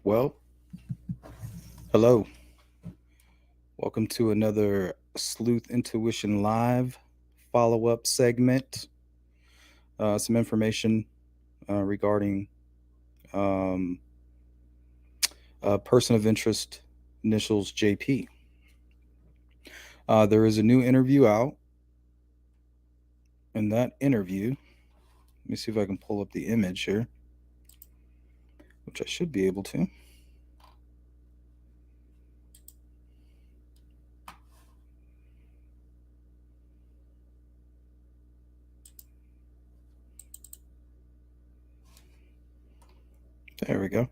Well, hello. Welcome to another Sleuth Intuition Live follow up segment. Some information regarding um, a person of interest, initials JP. There is a new interview out. In that interview, let me see if I can pull up the image here, which I should be able to. There we go.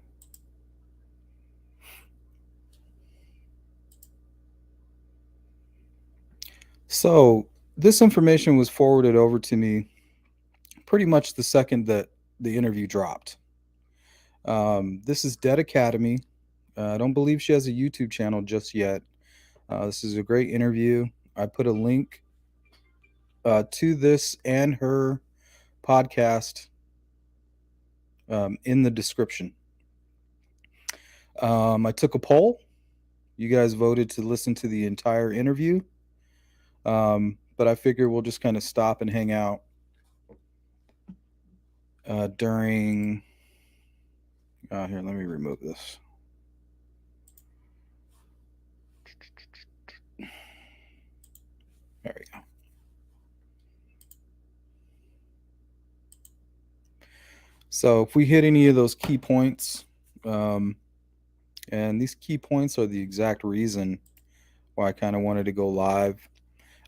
So, this information was forwarded over to me pretty much the second that the interview dropped. This is Dead Academy. I don't believe she has a YouTube channel just yet. This is a great interview. I put a link to this and her podcast in the description. I took a poll. You guys voted to listen to the entire interview. But I figure we'll just kind of stop and hang out during. Here, let me remove this. There we go. So if we hit any of those key points, and these key points are the exact reason why I kind of wanted to go live.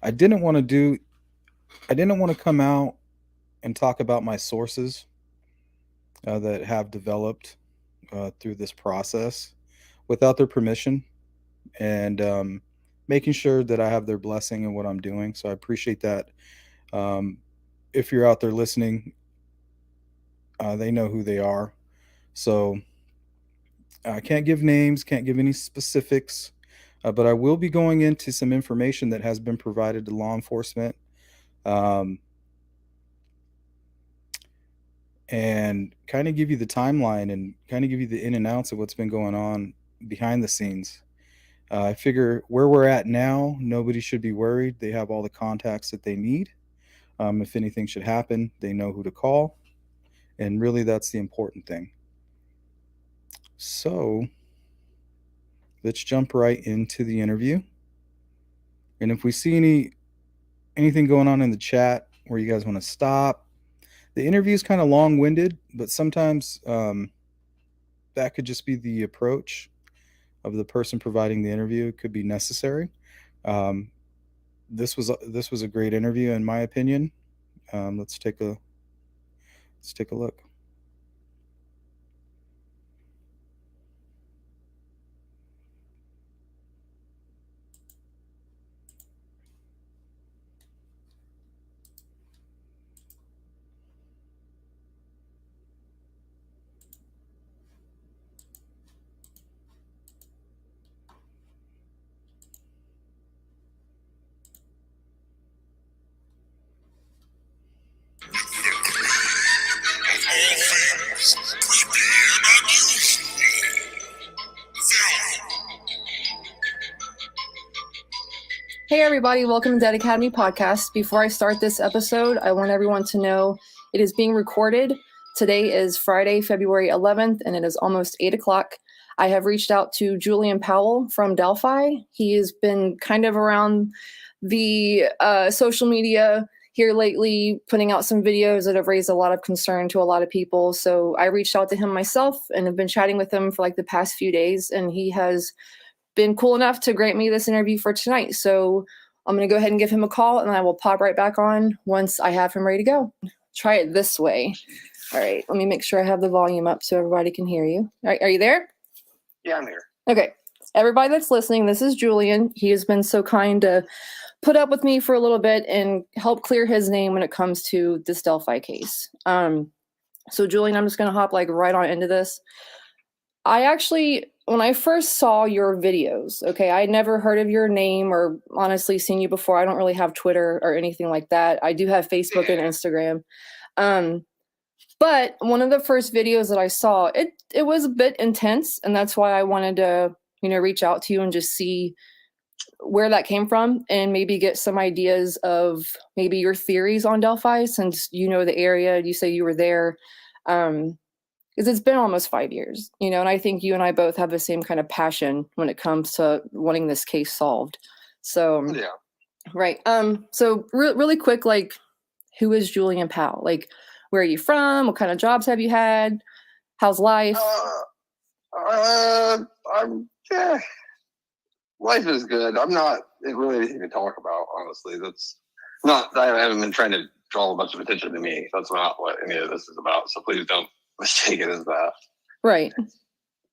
I didn't want to come out and talk about my sources that have developed through this process without their permission, and making sure that I have their blessing in what I'm doing. So I appreciate that. If you're out there listening, they know who they are. So I can't give names, can't give any specifics, but I will be going into some information that has been provided to law enforcement, and kind of give you the timeline and kind of give you the in and outs of what's been going on behind the scenes. I figure where we're at now, nobody should be worried. They have all the contacts that they need. If anything should happen, they know who to call. And really, that's the important thing. So let's jump right into the interview. And if we see anything going on in the chat where you guys want to stop, the interview is kind of long-winded, but sometimes that could just be the approach of the person providing the interview. It could be necessary. This was a great interview in my opinion. Let's take a look. Hey everybody, welcome to Dead Academy Podcast. Before I start this episode, I want everyone to know it is being recorded. Today is Friday, February 11th, and it is almost 8 o'clock. I have reached out to Julian Powell from Delphi. He has been kind of around the social media here lately, putting out some videos that have raised a lot of concern to a lot of people. So I reached out to him myself and have been chatting with him for like the past few days, and he has been cool enough to grant me this interview for tonight. So I'm going to go ahead and give him a call, and I will pop right back on once I have him ready to go. Try it this way. All right, let me make sure I have the volume up so everybody can hear you. All right, are you there? Yeah, I'm here. Okay. Everybody that's listening, this is Julian. He has been so kind to put up with me for a little bit and help clear his name when it comes to this Delphi case. So Julian, I'm just going to hop like right on into this. When I first saw your videos, okay, I never heard of your name or honestly seen you before. I don't really have Twitter or anything like that. I do have Facebook and Instagram. But one of the first videos that I saw, it was a bit intense, and that's why I wanted to, reach out to you and just see where that came from and maybe get some ideas of maybe your theories on Delphi, since you know the area, you say you were there. Because it's been almost 5 years, and I think you and I both have the same kind of passion when it comes to wanting this case solved. So, Yeah. right. So really quick, like, who is Julian Powell? Like, where are you from? What kind of jobs have you had? How's life? Life is good. I'm not really anything to talk about, honestly. That's not, I haven't been trying to draw a bunch of attention to me. That's not what any of this is about. So please don't mistake it as that. Right.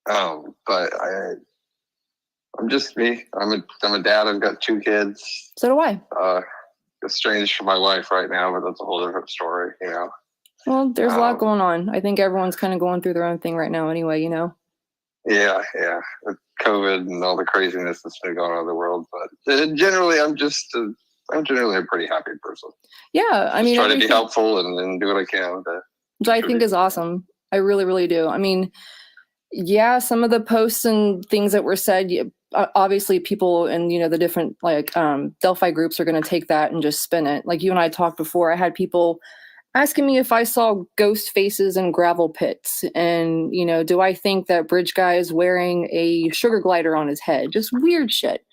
But I'm just me. I'm a dad. I've got 2 kids. So do I. Estranged from my wife right now, but that's a whole different story, Well, there's a lot going on. I think everyone's kind of going through their own thing right now anyway, Yeah. With COVID and all the craziness that's been going on in the world. But generally, I'm generally a pretty happy person. Yeah. I mean, try to be helpful and do what I can. Which I think is awesome. I really, really do. I mean, yeah, some of the posts and things that were said, obviously people in, the different Delphi groups are going to take that and just spin it. Like you and I talked before, I had people asking me if I saw ghost faces in gravel pits, and, do I think that bridge guy is wearing a sugar glider on his head? Just weird shit,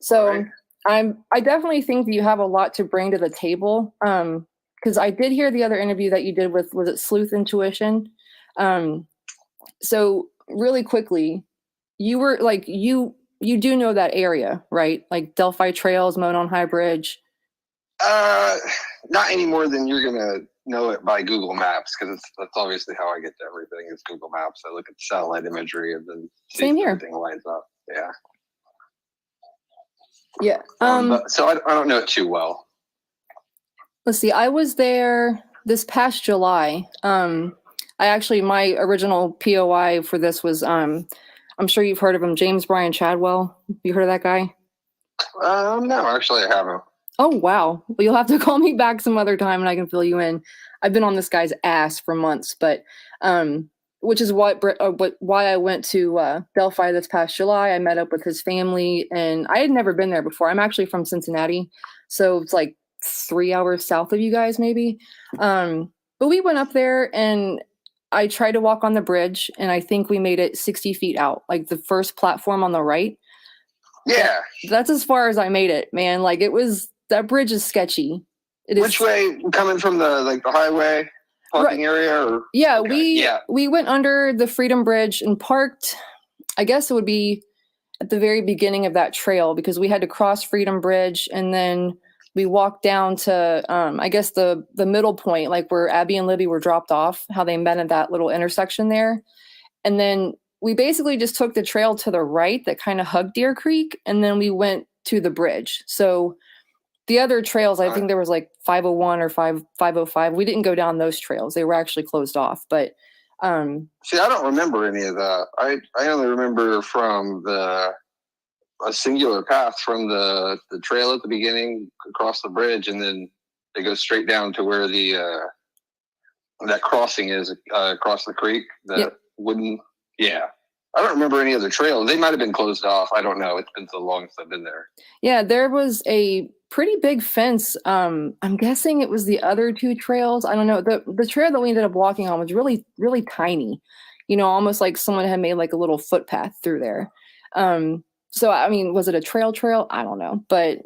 So Right. I definitely think that you have a lot to bring to the table. Because I did hear the other interview that you did with, was it Sleuth Intuition? So really quickly, you were like, you do know that area, right? Like Delphi Trails, Monon High Bridge. Not any more than you're gonna know it by Google Maps, because that's obviously how I get to everything. Is Google Maps. I look at satellite imagery and then Same here. Everything lines up. Yeah. Yeah. So I don't know it too well. Let's see. I was there this past July. My original POI for this was, I'm sure you've heard of him, James Brian Chadwell. You heard of that guy? No, actually I haven't. Oh, wow. Well, you'll have to call me back some other time and I can fill you in. I've been on this guy's ass for months, but, which is why I went to Delphi this past July. I met up with his family, and I had never been there before. I'm actually from Cincinnati, so it's like 3 hours south of you guys, maybe. But we went up there, and I tried to walk on the bridge, and I think we made it 60 feet out, like the first platform on the right. Yeah. That's as far as I made it, man. Like, that bridge is sketchy. Which way? Coming from the highway parking area? Or? Yeah, okay. we went under the Freedom Bridge and parked, I guess it would be at the very beginning of that trail, because we had to cross Freedom Bridge, and then we walked down to, I guess the middle point, like where Abby and Libby were dropped off, how they met at that little intersection there. And then we basically just took the trail to the right that kind of hugged Deer Creek, and then we went to the bridge. So the other trails, I think there was like 501 or 505. We didn't go down those trails. They were actually closed off. But see, I don't remember any of that. I only remember from a singular path from the trail at the beginning across the bridge, and then they go straight down to where that crossing is across the creek. Wooden. Yeah. I don't remember any other trails. They might have been closed off. I don't know. It's been so long since I've been there. Yeah, there was a pretty big fence. I'm guessing it was the other 2 trails. I don't know. The trail that we ended up walking on was really, really tiny. Almost like someone had made like a little footpath through there. So, I mean, was it a trail? I don't know. But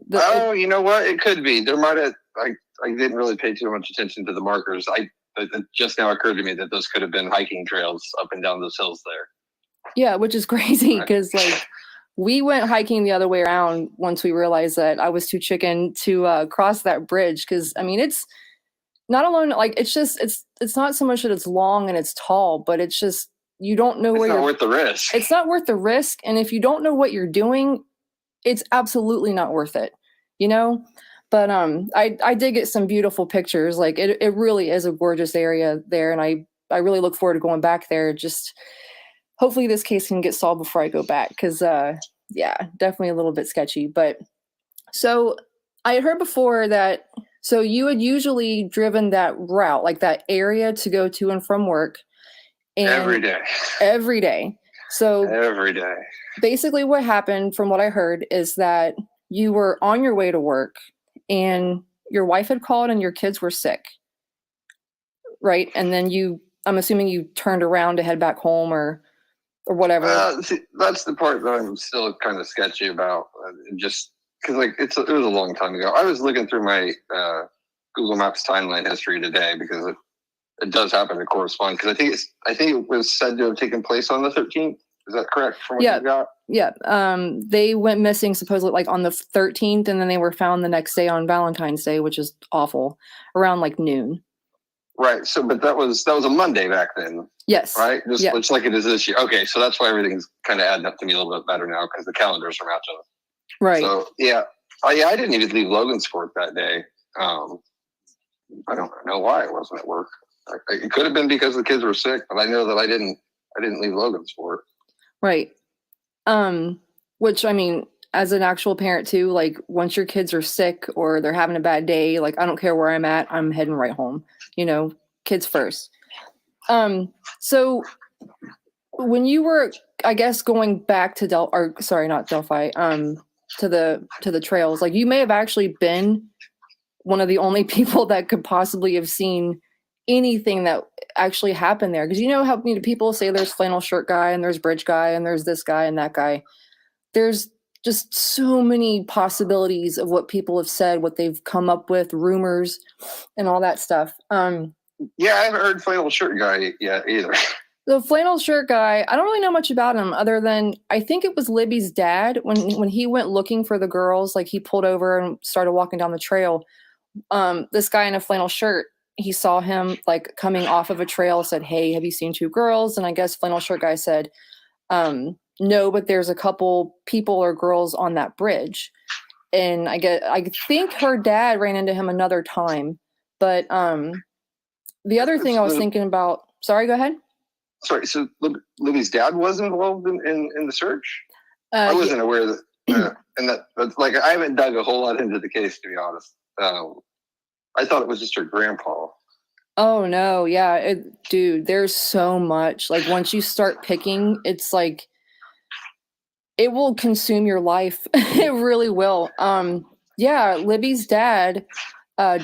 you know what? It could be. There might have. I didn't really pay too much attention to the markers. It just now occurred to me that those could have been hiking trails up and down those hills there. Yeah, which is crazy, because we went hiking the other way around once we realized that I was too chicken to cross that bridge. Because I mean, it's not alone. Like, it's not so much that it's long and it's tall, but it's just, you don't know where it's not worth the risk. It's not worth the risk, and if you don't know what you're doing, it's absolutely not worth it. But I did get some beautiful pictures. Like, it really is a gorgeous area there, and I really look forward to going back there. Just hopefully this case can get solved before I go back, because definitely a little bit sketchy. But so I had heard before that So you had usually driven that route, like that area to go to and from work. And every day. Every day. So Every day. basically what happened from what I heard is that you were on your way to work and your wife had called and your kids were sick. Right? And then I'm assuming you turned around to head back home or whatever. See, that's the part that I'm still kind of sketchy about. Just because it was a long time ago. I was looking through my Google Maps timeline history today because it does happen to correspond. Because I think it was said to have taken place on the 13th. Is that correct? From what you got? Yeah. They went missing supposedly like on the 13th, and then they were found the next day on Valentine's Day, which is awful, around like noon. Right. So, but that was a Monday back then. Yes. Right. Just like it is this year. Okay. So that's why everything's kind of adding up to me a little bit better now because the calendars are matching. Right. So yeah. I didn't even leave Logansport that day. I don't know why I wasn't at work. It could have been because the kids were sick, but I know that I didn't leave Logansport. Right. Which I mean, as an actual parent too, like once your kids are sick or they're having a bad day, like I don't care where I'm at, I'm heading right home. Kids first. So when you were, I guess, going back to not Delphi, to the trails, like you may have actually been one of the only people that could possibly have seen anything that actually happened there. Because how people say there's flannel shirt guy and there's bridge guy and there's this guy and that guy. There's just so many possibilities of what people have said, what they've come up with, rumors and all that stuff. Yeah, I haven't heard flannel shirt guy yet either. The flannel shirt guy, I don't really know much about him other than I think it was Libby's dad when he went looking for the girls, like he pulled over and started walking down the trail. This guy in a flannel shirt, he saw him like coming off of a trail, said, "Hey, have you seen two girls?" And I guess flannel shirt guy said, "No, but there's a couple people or girls on that bridge." And I think her dad ran into him another time. But the other thing I was thinking about, sorry, go ahead. Sorry, so Libby's dad was involved in the search? I wasn't aware that, and that's like I haven't dug a whole lot into the case, to be honest. I thought it was just her grandpa. Oh no, yeah, dude, there's so much. Like once you start picking, it's like it will consume your life. It really will. Yeah, Libby's dad,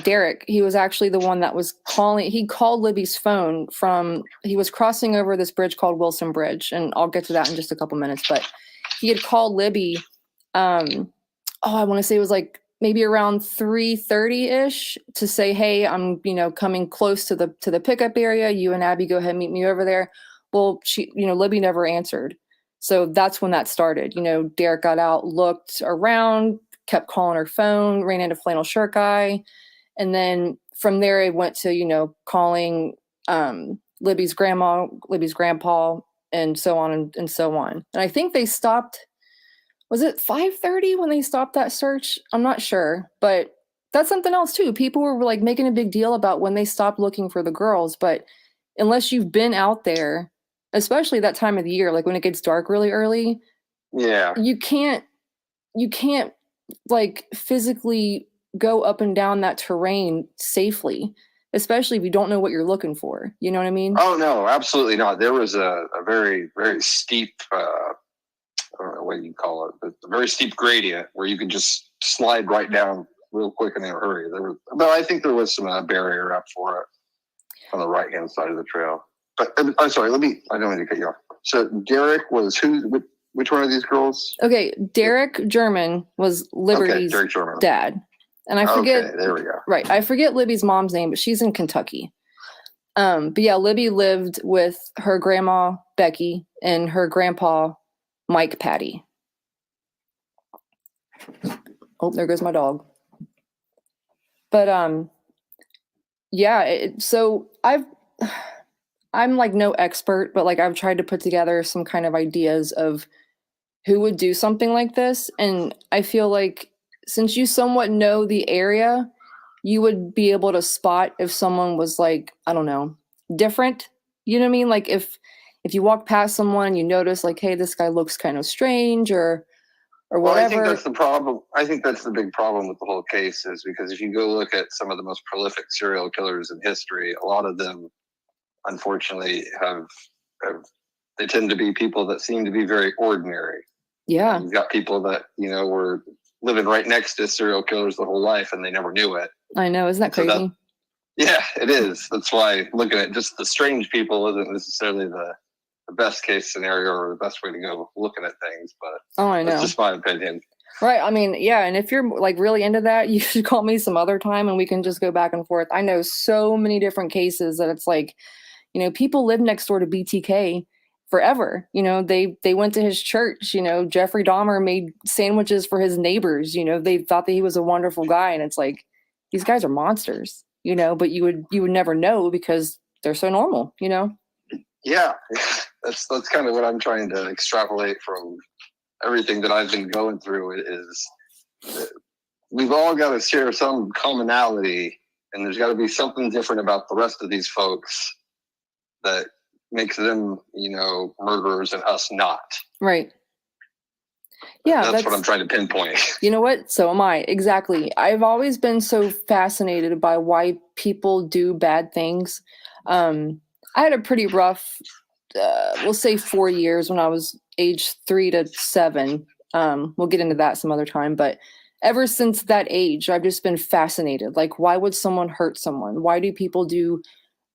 Derek, he was actually the one that was calling. He called Libby's phone he was crossing over this bridge called Wilson Bridge, and I'll get to that in just a couple minutes. But he had called Libby. I want to say it was like maybe around 3:30-ish to say, "Hey, I'm coming close to the pickup area. You and Abby go ahead and meet me over there." Well, Libby never answered. So that's when that started. Derek got out, looked around, kept calling her phone, ran into flannel shirt guy. And then from there, it went to, calling Libby's grandma, Libby's grandpa, and so on and so on. And I think they stopped, was it 5:30 when they stopped that search? I'm not sure. But that's something else too. People were like making a big deal about when they stopped looking for the girls. But unless you've been out there, especially that time of the year, like when it gets dark really early, yeah, you can't like physically go up and down that terrain safely, especially if you don't know what you're looking for. You know what I mean? Oh no, absolutely not. There was a very, very steep, I don't know what you call it, but a very steep gradient where you could just slide right down real quick in a hurry. But I think there was some barrier up for it on the right-hand side of the trail. But I'm sorry, I don't mean to cut you off. So Derek was which one of these girls? Okay, Derek German was Liberty's dad. And I forget. Okay, there we go. Right. I forget Libby's mom's name, but she's in Kentucky. But yeah, Libby lived with her grandma, Becky, and her grandpa, Mike Patty. Oh, there goes my dog. But yeah, so I'm like no expert, but like I've tried to put together some kind of ideas of who would do something like this. And I feel like since you somewhat know the area, you would be able to spot if someone was like, I don't know, different. You know what I mean? Like if you walk past someone and you notice like, hey, this guy looks kind of strange or or Well, I whatever. think that's the problem. I think that's the big problem with the whole case is because if you go look at some of the most prolific serial killers in history, a lot of them, unfortunately, they tend to be people that seem to be very ordinary. Yeah. You've got people that, were living right next to serial killers the whole life and they never knew it. I know. Isn't that crazy? Yeah, it is. That's why looking at just the strange people isn't necessarily the best case scenario or the best way to go looking at things. But I know. that's just my opinion. Right. I mean, yeah. And if you're like really into that, you should call me some other time and we can just go back and forth. I know so many different cases that it's like, people live next door to BTK forever. They went to his church. Jeffrey Dahmer made sandwiches for his neighbors. They thought that he was a wonderful guy. And it's like, these guys are monsters, but you would never know because they're so normal, Yeah, that's kind of what I'm trying to extrapolate from everything that I've been going through is we've all got to share some commonality, and there's got to be something different about the rest of these folks that makes them, murderers and us not. Right. Yeah, that's what I'm trying to pinpoint. You know what? So am I. Exactly. I've always been so fascinated by why people do bad things. I had a pretty rough, we'll say 4 years when I was age 3 to 7. We'll get into that some other time. But ever since that age, I've just been fascinated. Like, why would someone hurt someone? Why do people do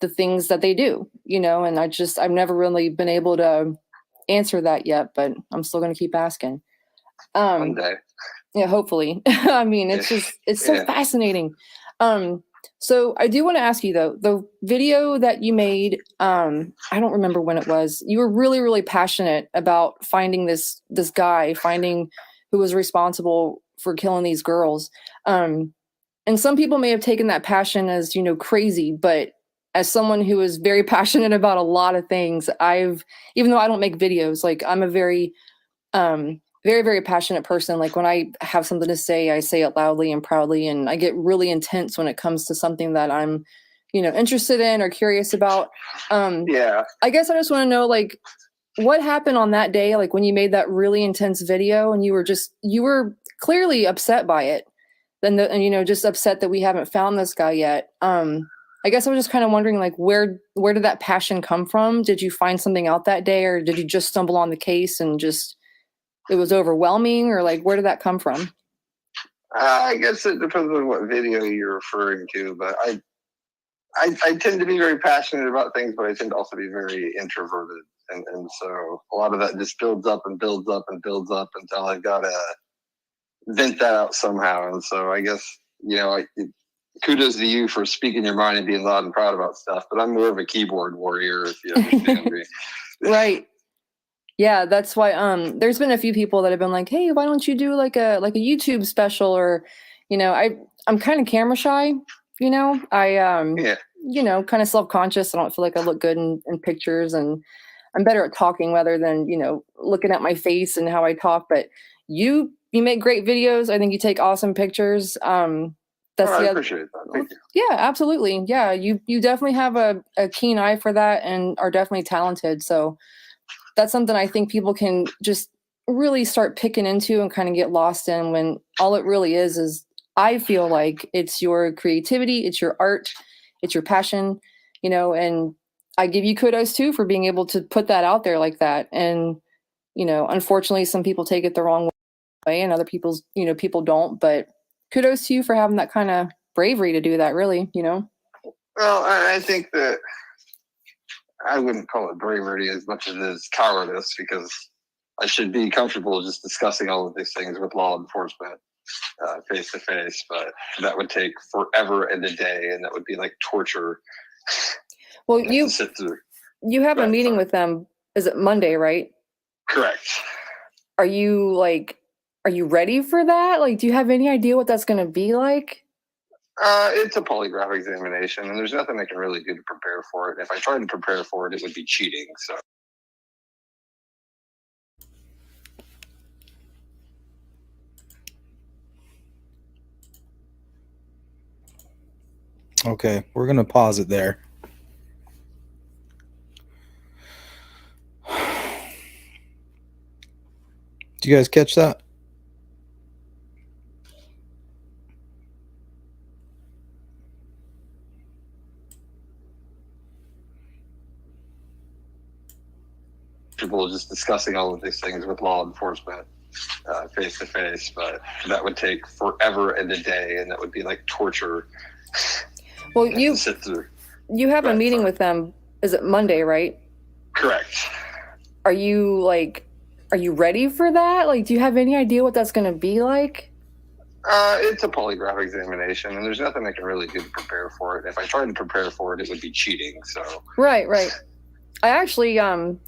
the things that they do? And I've never really been able to answer that yet, but I'm still going to keep asking. One day. Yeah, hopefully. I mean, it's so fascinating. So I do want to ask you though, the video that you made, I don't remember when it was. You were really, really passionate about finding this guy, finding who was responsible for killing these girls. And some people may have taken that passion as, crazy, but as someone who is very passionate about a lot of things, even though I don't make videos, like I'm a very, very, very passionate person. Like when I have something to say, I say it loudly and proudly, and I get really intense when it comes to something that I'm, interested in or curious about. Yeah. I guess I just want to know, like, what happened on that day, like when you made that really intense video and you were clearly upset by it, and just upset that we haven't found this guy yet. I guess I was just kind of wondering, like, where did that passion come from? Did you find something out that day, or did you just stumble on the case and just it was overwhelming, or like, where did that come from? I guess it depends on what video you're referring to, but I tend to be very passionate about things, but I tend to also be very introverted. And so a lot of that just builds up and builds up and builds up until I've got to vent that out somehow. And so I guess, kudos to you for speaking your mind and being loud and proud about stuff, but I'm more of a keyboard warrior, if you understand me. Right. Yeah, that's why there's been a few people that have been like, "Hey, why don't you do like a YouTube special?" Or, I'm kind of camera shy, kind of self-conscious. I don't feel like I look good in pictures, and I'm better at talking rather than, looking at my face and how I talk. But you make great videos. I think you take awesome pictures. I appreciate that. Thank you. Yeah, absolutely. Yeah, you definitely have a keen eye for that and are definitely talented. So that's something I think people can just really start picking into and kind of get lost in, when all it really is I feel like it's your creativity, it's your art, it's your passion, and I give you kudos too for being able to put that out there like that. And, unfortunately some people take it the wrong way and other people don't, but kudos to you for having that kind of bravery to do that, really, Well, I think that I wouldn't call it bravery as much as it is cowardice, because I should be comfortable just discussing all of these things with law enforcement face to face, but that would take forever and a day, and that would be like torture. Well, you have a meeting with them. Is it Monday, right? Correct. Are you ready for that? Like, do you have any idea what that's going to be like? It's a polygraph examination, and there's nothing I can really do to prepare for it. If I tried to prepare for it, it would be cheating. So. Okay, we're going to pause it there. Do you guys catch that? comfortable just discussing all of these things with law enforcement face to face, but that would take forever and a day, and that would be like torture. Well, to you sit through. have a Right, meeting sorry. with them. Is it Monday, right? Correct. Are you ready for that? Like, do you have any idea what that's going to be like? It's a polygraph examination, and there's nothing I can really do to prepare for it. If I tried to prepare for it, it would be cheating. So Right. I actually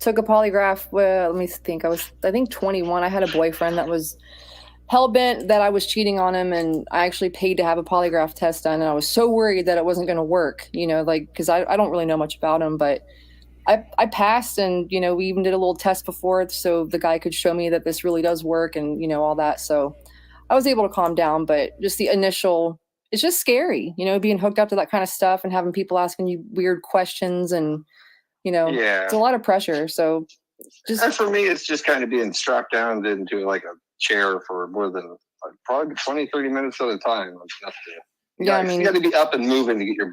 took a polygraph. Let me think. I think 21. I had a boyfriend that was hell bent that I was cheating on him, and I actually paid to have a polygraph test done. And I was so worried that it wasn't going to work, because I don't really know much about him, but I passed, and we even did a little test before it so the guy could show me that this really does work, and all that. So I was able to calm down, but just the initial, it's just scary, being hooked up to that kind of stuff and having people asking you weird questions, and yeah, it's a lot of pressure. So just, and for me, it's just kind of being strapped down into like a chair for more than probably 20, 30 minutes at a time. You got to be up and moving to get your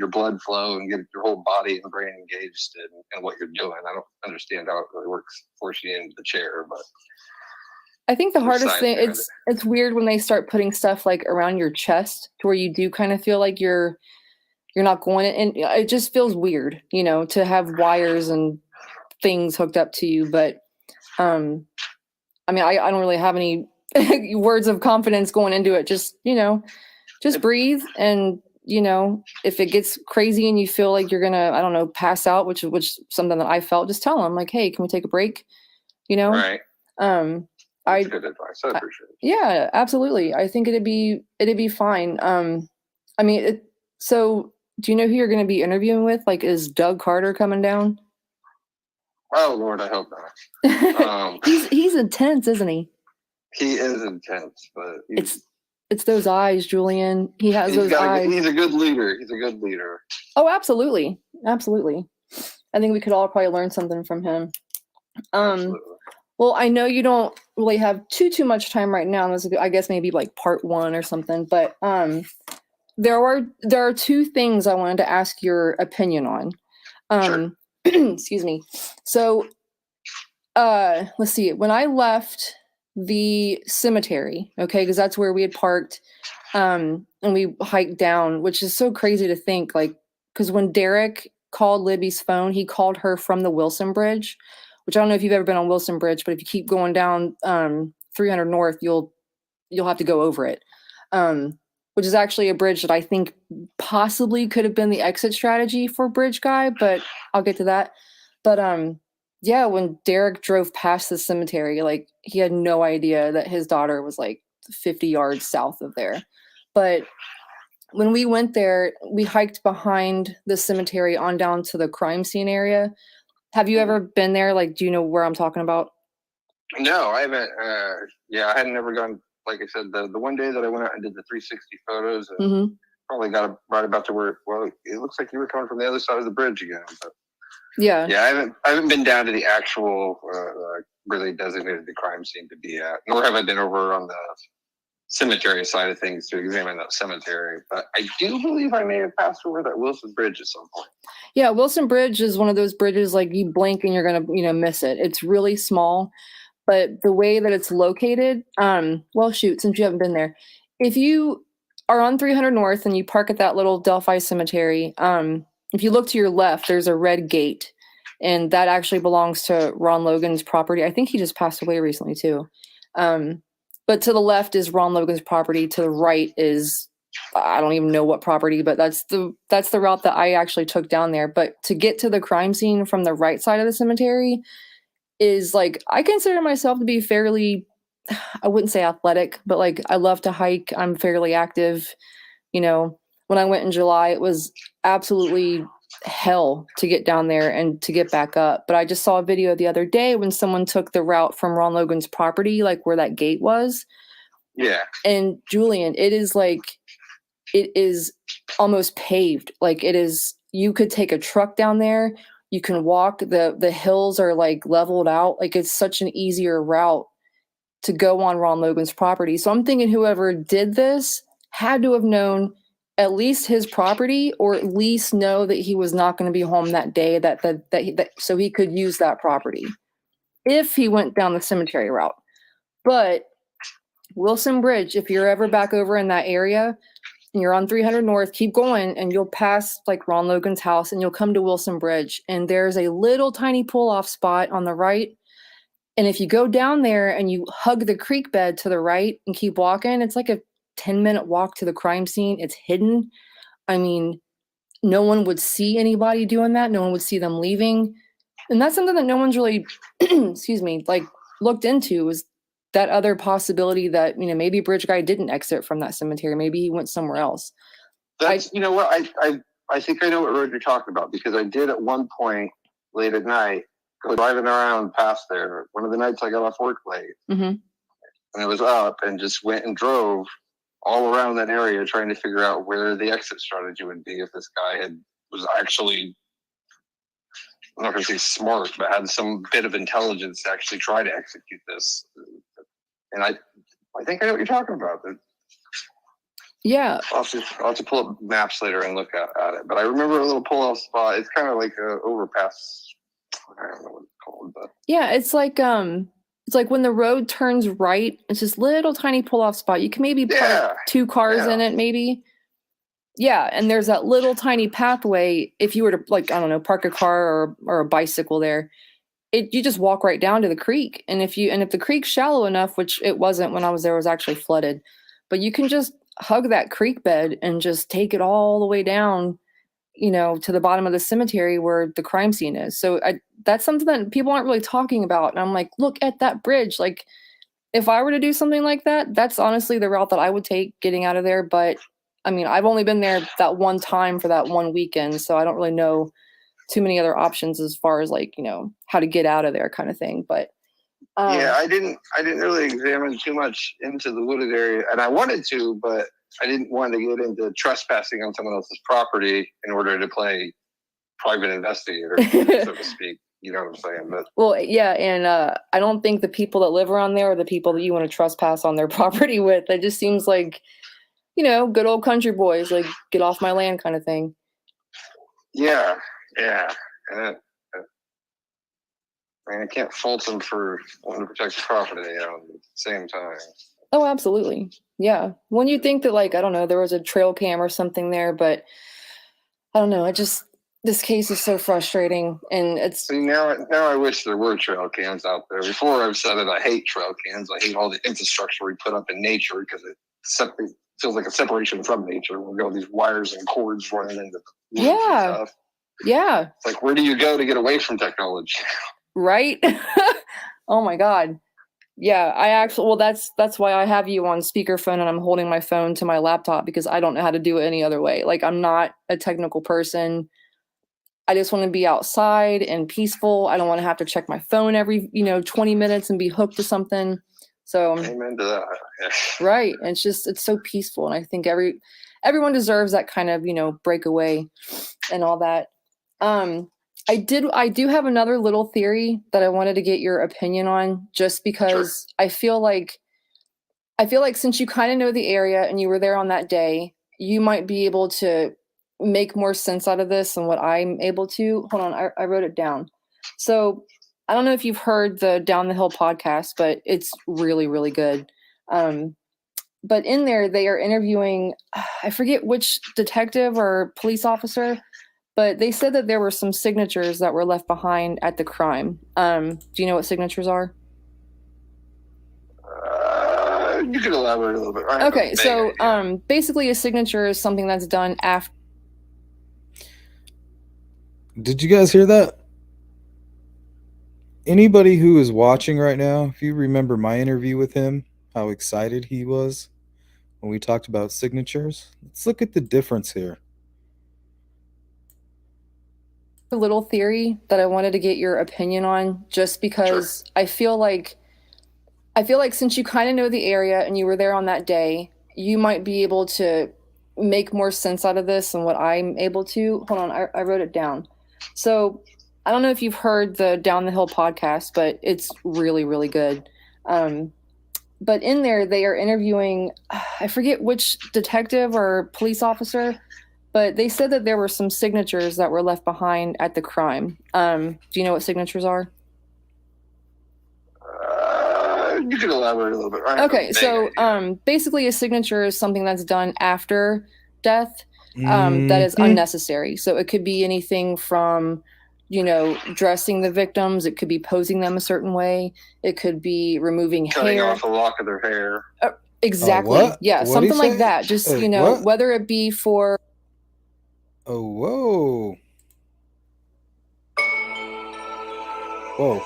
blood flow and get your whole body and brain engaged in what you're doing. I don't understand how it really works forcing you into the chair, but I think the hardest thing, it's weird when they start putting stuff like around your chest to where you do kind of feel like you're not going in, and it just feels weird, to have wires and things hooked up to you. But I don't really have any words of confidence going into it. Just breathe, and if it gets crazy and you feel like you're gonna, I don't know, pass out, which something that I felt, just tell them like, hey, can we take a break? Right. That's good advice. I appreciate it. Yeah, absolutely. I think it'd be fine. So do you know who you're going to be interviewing with? Like, is Doug Carter coming down? Oh Lord, I hope not. He's intense, isn't he? He is intense, but it's those eyes, Julian. He has those eyes. He's a good leader. He's a good leader. Oh, absolutely. Absolutely. I think we could all probably learn something from him. Absolutely. Well, I know you don't really have too much time right now. This is, I guess, maybe like part 1 or something, but there are 2 things I wanted to ask your opinion on. Sure. Excuse me. So, let's see. When I left the cemetery, okay, because that's where we had parked, and we hiked down, which is so crazy to think, like, because when Derek called Libby's phone, he called her from the Wilson Bridge, which I don't know if you've ever been on Wilson Bridge, but if you keep going down 300 North, you'll have to go over it, which is actually a bridge that I think possibly could have been the exit strategy for Bridge Guy, but I'll get to that. But yeah, when Derek drove past the cemetery, like, he had no idea that his daughter was like 50 yards south of there. But when we went there, we hiked behind the cemetery on down to the crime scene area. Have you ever been there? Like, do you know where I'm talking about? No, I haven't. I hadn't ever gone. Like I said, the one day that I went out and did the 360 photos, and probably got right about to where. Well, it looks like you were coming from the other side of the bridge again. But yeah, I haven't been down to the actual where they designated the crime scene to be at, nor have I been over on the cemetery side of things to examine that cemetery. But I do believe I may have passed over that Wilson Bridge at some point. Yeah, Wilson Bridge is one of those bridges, like, you blink and you're gonna miss it. It's really small, but the way that it's located, well, shoot, since you haven't been there, if you are on 300 North and you park at that little Delphi cemetery, if you look to your left, there's a red gate, and that actually belongs to Ron Logan's property. I think he just passed away recently too. But to the left is Ron Logan's property. To the right is, I don't even know what property, but that's the route that I actually took down there. But to get to the crime scene from the right side of the cemetery is, like, I consider myself to be fairly, I wouldn't say athletic, but, like, I love to hike. I'm fairly active. When I went in July, it was absolutely hell to get down there and to get back up. But I just saw a video the other day when someone took the route from Ron Logan's property, like where that gate was. Yeah. And Julian, it is almost paved. Like, it is, you could take a truck down there. You can walk. The hills are, like, leveled out. Like, it's such an easier route to go on Ron Logan's property. So I'm thinking whoever did this had to have known at least his property, or at least know that he was not going to be home that day, that so he could use that property. if he went down the cemetery route. But Wilson Bridge, if you're ever back over in that area and you're on 300 North, keep going and you'll pass like Ron Logan's house and you'll come to Wilson Bridge. And there's a little tiny pull-off spot on the right. And if you go down there and you hug the creek bed to the right and keep walking, it's like a 10-minute walk to the crime scene. It's hidden. I mean, no one would see anybody doing that. No one would see them leaving. And that's something that no one's really, excuse me, like looked into, is that other possibility that, maybe Bridge Guy didn't exit from that cemetery. Maybe he went somewhere else. You know what? I think I know what road you're talking about, because I did at one point late at night go driving around past there. One of the nights I got off work late, and I was up and just went and drove all around that area trying to figure out where the exit strategy would be if this guy was actually, I'm not going to say smart, but had some bit of intelligence to actually try to execute this. And I think I know what you're talking about. Yeah. I'll have to pull up maps later and look at it. But I remember a little pull-off spot. It's kind of like an overpass. I don't know what it's called, but yeah, it's like when the road turns right. It's this little tiny pull-off spot. You can maybe park 2 cars in it, maybe. Yeah, and there's that little tiny pathway. If you were to, like, I don't know, park a car or a bicycle there, you just walk right down to the creek. And if the creek's shallow enough, which it wasn't when I was there, it was actually flooded, but you can just hug that creek bed and just take it all the way down, to the bottom of the cemetery where the crime scene is. So that's something that people aren't really talking about. And I'm like, look at that bridge. Like, if I were to do something like that, that's honestly the route that I would take getting out of there. But I mean, I've only been there that one time for that one weekend, so I don't really know too many other options as far as like, how to get out of there kind of thing. But yeah, I didn't really examine too much into the wooded area, and I wanted to, but I didn't want to get into trespassing on someone else's property in order to play private investigator, so to speak. You know what I'm saying? But well, yeah, and I don't think the people that live around there are the people that you want to trespass on their property with. It just seems like, good old country boys, like, get off my land kind of thing. Yeah. I can't fault them for wanting to protect the property at the same time. Oh, absolutely. Yeah. When you think that, like, I don't know, there was a trail cam or something there, but I don't know. This case is so frustrating, and it's. See, now I wish there were trail cams out there. Before I've said it, I hate trail cams. I hate all the infrastructure we put up in nature, because it feels like a separation from nature. We've got all these wires and cords running into the woods and stuff. Yeah. It's like, where do you go to get away from technology? Right? Oh my God. Yeah, I actually, well, that's why I have you on speakerphone and I'm holding my phone to my laptop, because I don't know how to do it any other way. Like, I'm not a technical person. I just want to be outside and peaceful. I don't want to have to check my phone every, 20 minutes and be hooked to something. So amen to that. Yeah. Right. And it's so peaceful. And I think everyone deserves that kind of, breakaway and all that. I do have another little theory that I wanted to get your opinion on, just because sure. I feel like since you kind of know the area and you were there on that day, you might be able to make more sense out of this than what I'm able to. Hold on, I wrote it down. So I don't know if you've heard the Down the Hill podcast, but it's really, really good. But in there, they are interviewing, I forget which detective or police officer, but they said that there were some signatures that were left behind at the crime. Do you know what signatures are? You can elaborate a little bit. Okay, so basically a signature is something that's done after. Did you guys hear that? Anybody who is watching right now, if you remember my interview with him, how excited he was when we talked about signatures, let's look at the difference here. A little theory that I wanted to get your opinion on, just because sure. I feel like since you kind of know the area and you were there on that day, you might be able to make more sense out of this than what I'm able to. Hold on, I wrote it down. So I don't know if you've heard the Down the Hill podcast, but it's really, really good. But in there, they are interviewing, I forget which detective or police officer, but they said that there were some signatures that were left behind at the crime. Do you know what signatures are? You could elaborate a little bit. Okay, so basically a signature is something that's done after death that is unnecessary. So it could be anything from, dressing the victims. It could be posing them a certain way. It could be removing cutting hair. off a lock of their hair. Exactly. What? Yeah, What'd something he like say? that. Just, What? whether it be for... Oh, whoa. Whoa.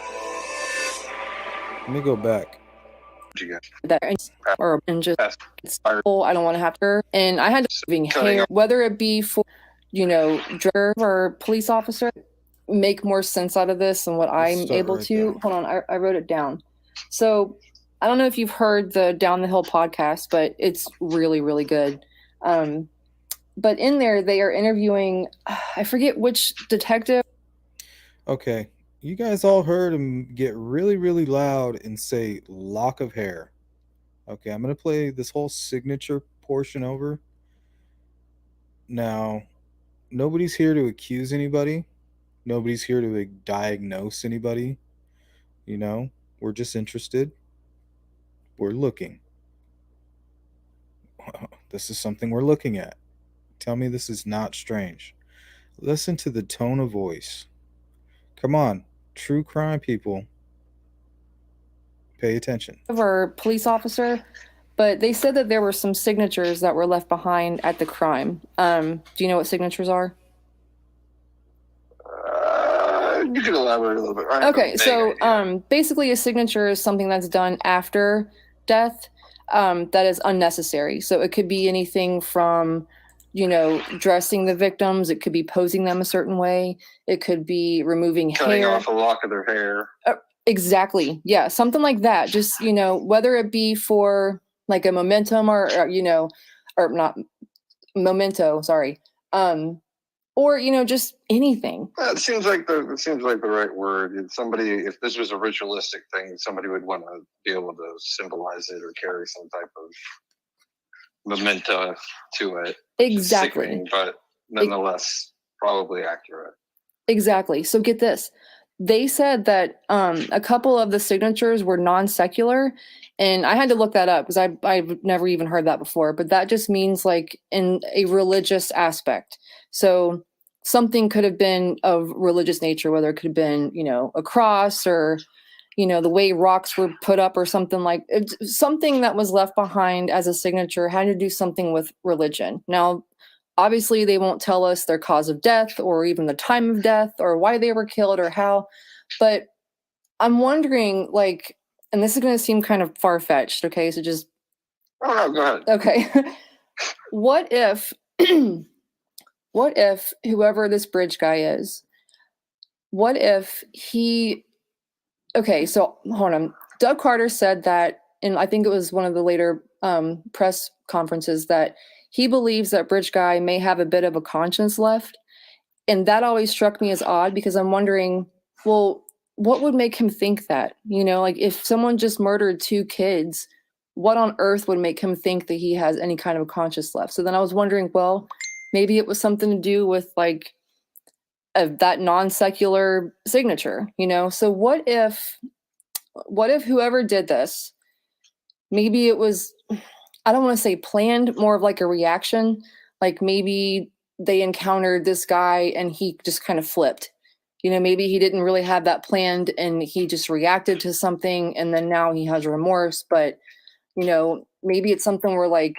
Let me go back. that or and just I don't want to have her, and I had to moving hair, whether it be for driver or police officer, make more sense out of this than what I'm able to. Hold on, I wrote it down. So I don't know if you've heard the Down the Hill podcast, but it's really, really good. But in there they are interviewing, I forget which detective. Okay, you guys all heard him get really, really loud and say lock of hair. Okay, I'm going to play this whole signature portion over. Now, nobody's here to accuse anybody. Nobody's here to diagnose anybody. We're just interested. We're looking. This is something we're looking at. Tell me this is not strange. Listen to the tone of voice. Come on, true crime people. Pay attention. Or police officer, but they said that there were some signatures that were left behind at the crime. Do you know what signatures are? You can elaborate a little bit. Okay, so basically a signature is something that's done after death that is unnecessary. So it could be anything from, dressing the victims. It could be posing them a certain way. It could be removing cutting hair. off a lock of their hair. Exactly. Yeah, something like that. Just, whether it be for like a momentum or not memento, sorry. Or, just anything. It seems like the right word. If this was a ritualistic thing, somebody would want to be able to symbolize it or carry some type of memento to it. Exactly. Sickening, but nonetheless, probably accurate. Exactly. So get this. They said that a couple of the signatures were non-secular, and I had to look that up because I've never even heard that before, but that just means like in a religious aspect. So something could have been of religious nature, whether it could have been, a cross or, the way rocks were put up or something something that was left behind as a signature had to do something with religion. Now, obviously, they won't tell us their cause of death or even the time of death or why they were killed or how. But I'm wondering, and this is going to seem kind of far-fetched, okay? So just... Oh, no, go ahead. Okay. What if whoever this bridge guy is, what if he... Okay, so hold on. Doug Carter said that, and I think it was one of the later press conferences, that he believes that Bridge Guy may have a bit of a conscience left. And that always struck me as odd because I'm wondering, well, what would make him think that? If someone just murdered 2 kids, what on earth would make him think that he has any kind of a conscience left? So then I was wondering, well, maybe it was something to do with that non-secular signature, So what if whoever did this, maybe it was, I don't want to say planned, more of like a reaction. Like maybe they encountered this guy and he just kind of flipped. Maybe he didn't really have that planned and he just reacted to something and then now he has remorse. But, maybe it's something where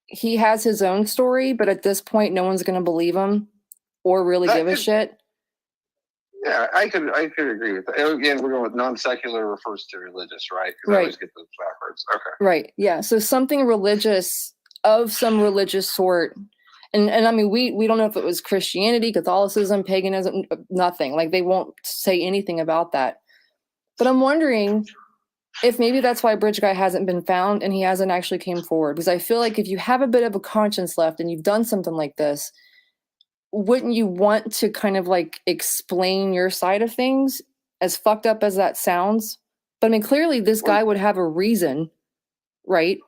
he has his own story, but at this point, no one's going to believe him or really give a shit. Yeah, I could agree with that. Again, we're going with non-secular refers to religious, right? Because I always get those backwards. Okay. Right. Yeah. So something religious, of some religious sort. And I mean, we don't know if it was Christianity, Catholicism, paganism, nothing. They won't say anything about that. But I'm wondering if maybe that's why Bridge Guy hasn't been found and he hasn't actually came forward. Because I feel like if you have a bit of a conscience left and you've done something like this, wouldn't you want to kind of explain your side of things, as fucked up as that sounds? But I mean, clearly this guy would have a reason, right?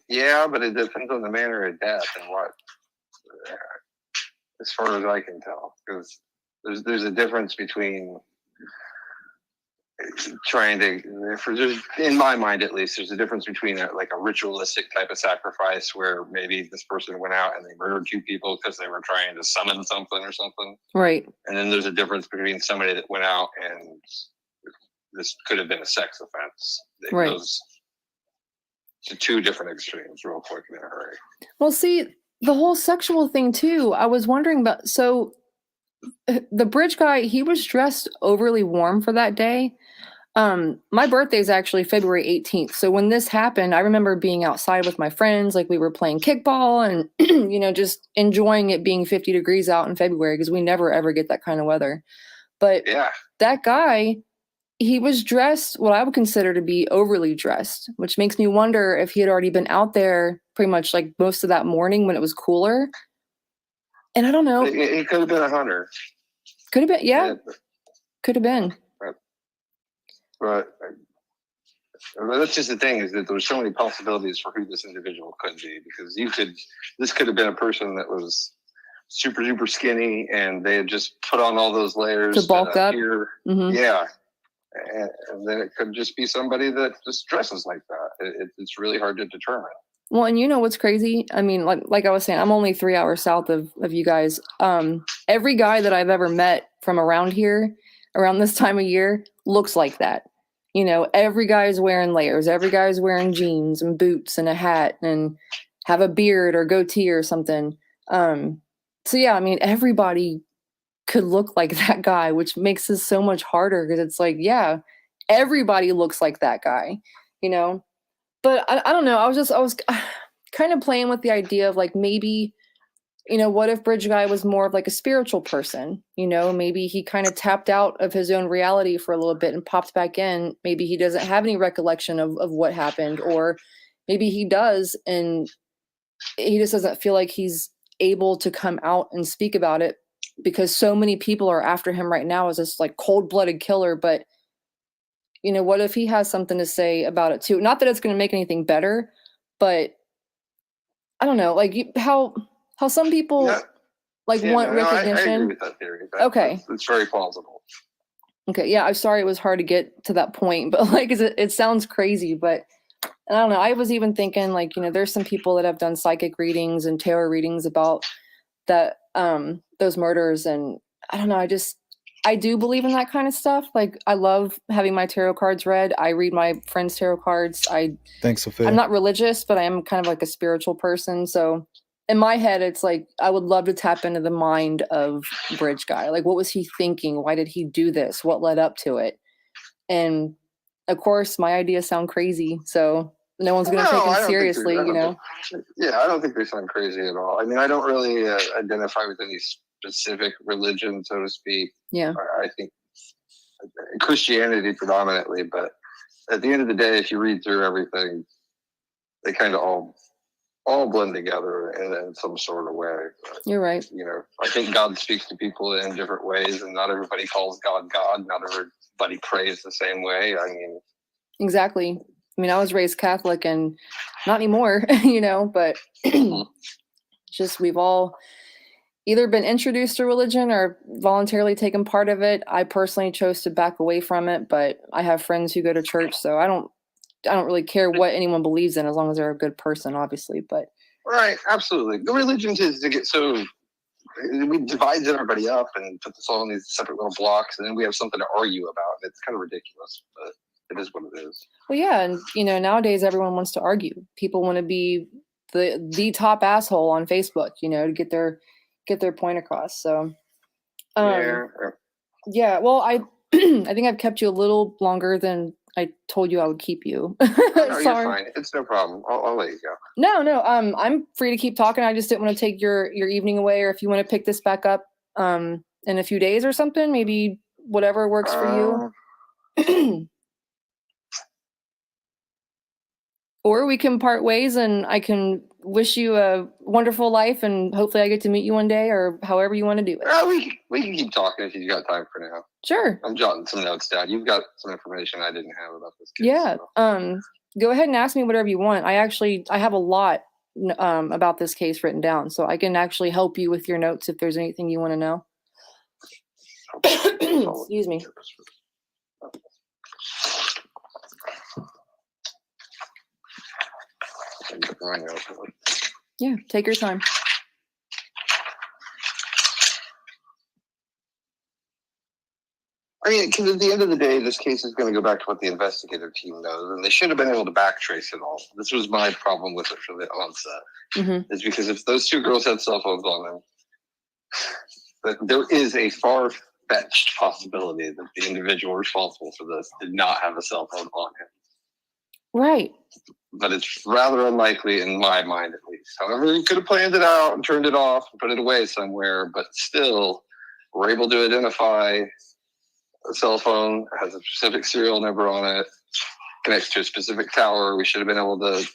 Yeah, but it depends on the manner of death and what, as far as I can tell, because there's a difference between trying to, in my mind at least, there's a difference between a ritualistic type of sacrifice where maybe this person went out and they murdered two people because they were trying to summon something or something. Right. And then there's a difference between somebody that went out and this could have been a sex offense. Right. Those to two different extremes real quick in a hurry. Well, see, the whole sexual thing too, I was wondering about, so the bridge guy, he was dressed overly warm for that day. My birthday is actually February 18th. So when this happened, I remember being outside with my friends, like we were playing kickball and, you know, just enjoying it being 50 degrees out in February because we never ever get that kind of weather. But yeah, that guy, he was dressed what I would consider to be overly dressed, which makes me wonder if he had already been out there pretty much like most of that morning when it was cooler. And I don't know. He could have been a hunter. Could have been, yeah. Could have been. But that's just the thing, is that there were so many possibilities for who this individual could be, because this could have been a person that was super, super skinny and they had just put on all those layers to bulk up. Mm-hmm. Yeah. And then it could just be somebody that just dresses like that. It's really hard to determine. Well, and you know what's crazy? I mean, like I was saying, I'm only 3 hours south of you guys. Every guy that I've ever met from around here, around this time of year, looks like that. You know, every guy's wearing layers. Every guy's wearing jeans and boots and a hat and have a beard or goatee or something. So yeah, I mean, everybody could look like that guy, which makes this so much harder because it's like, yeah, everybody looks like that guy, you know? But I don't know. I was kind of playing with the idea of like, maybe, you know, what if Bridge Guy was more of like a spiritual person? You know, maybe he kind of tapped out of his own reality for a little bit and popped back in. Maybe he doesn't have any recollection of what happened, or maybe he does and he just doesn't feel like he's able to come out and speak about it because so many people are after him right now as this like cold-blooded killer. But you know, what if he has something to say about it too? Not that it's going to make anything better, but I don't know, like how some people want recognition. I agree with that theory. Okay. It's very plausible. Okay. Yeah. I'm sorry it was hard to get to that point, but like, it sounds crazy, but I don't know. I was even thinking like, you know, there's some people that have done psychic readings and tarot readings about that, those murders. And I don't know. I do believe in that kind of stuff. Like, I love having my tarot cards read. I read my friends' tarot cards. Thanks, Sophia. I'm not religious, but I am kind of like a spiritual person. So in my head, it's like, I would love to tap into the mind of Bridge Guy. Like, what was he thinking? Why did he do this? What led up to it? And of course, my ideas sound crazy. So no one's going to take them seriously, you know? Yeah, I don't think they sound crazy at all. I mean, I don't really identify with any specific religion, so to speak. Yeah. I think Christianity predominantly, but at the end of the day, if you read through everything, they kind of all blend together in some sort of way. But, you're right. You know, I think God speaks to people in different ways, and not everybody calls God God. Not everybody prays the same way. I mean, exactly. I mean, I was raised Catholic and not anymore, you know, but just we've all either been introduced to religion or voluntarily taken part of it. I personally chose to back away from it, but I have friends who go to church, so I don't really care what anyone believes in as long as they're a good person, obviously. But right, absolutely. The religion tends to get so we divide everybody up and put this all in these separate little blocks, and then we have something to argue about. It's kind of ridiculous, but it is what it is. Well, yeah, and you know, nowadays everyone wants to argue. People want to be the top asshole on Facebook, you know, to get their point across. So, yeah. Well, I think I've kept you a little longer than I told you I would keep you. No, you're fine. It's no problem. I'll let you go. No. I'm free to keep talking. I just didn't want to take your evening away, or if you want to pick this back up in a few days or something, maybe whatever works for you. Or we can part ways and I can wish you a wonderful life and hopefully I get to meet you one day, or however you want to do it. We can keep talking if you've got time for now. Sure. I'm jotting some notes down. You've got some information I didn't have about this kid. Yeah. So. Go ahead and ask me whatever you want. I have a lot about this case written down, so I can actually help you with your notes if there's anything you want to know. Excuse me. Yeah, take your time. I mean, because at the end of the day, this case is going to go back to what the investigative team knows, and they should have been able to backtrace it all. This was my problem with it from the onset. Mm-hmm. Is because if those two girls had cell phones on them, that there is a far-fetched possibility that the individual responsible for this did not have a cell phone on him. Right. But it's rather unlikely in my mind, at least. However, he could have planned it out and turned it off and put it away somewhere, but still, we're able to identify a cell phone, has a specific serial number on it, connects to a specific tower. We should have been able to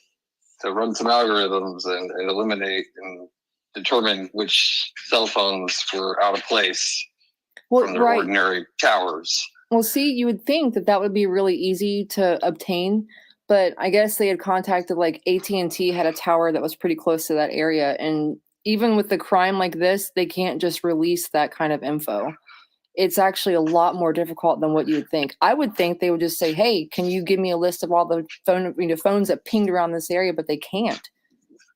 run some algorithms and eliminate and determine which cell phones were out of place from their ordinary towers. Well, see, you would think that would be really easy to obtain, but I guess they had contacted like AT&T had a tower that was pretty close to that area. And even with the crime like this, they can't just release that kind of info. It's actually a lot more difficult than what you would think. I would think they would just say, hey, can you give me a list of all the phones that pinged around this area? But they can't.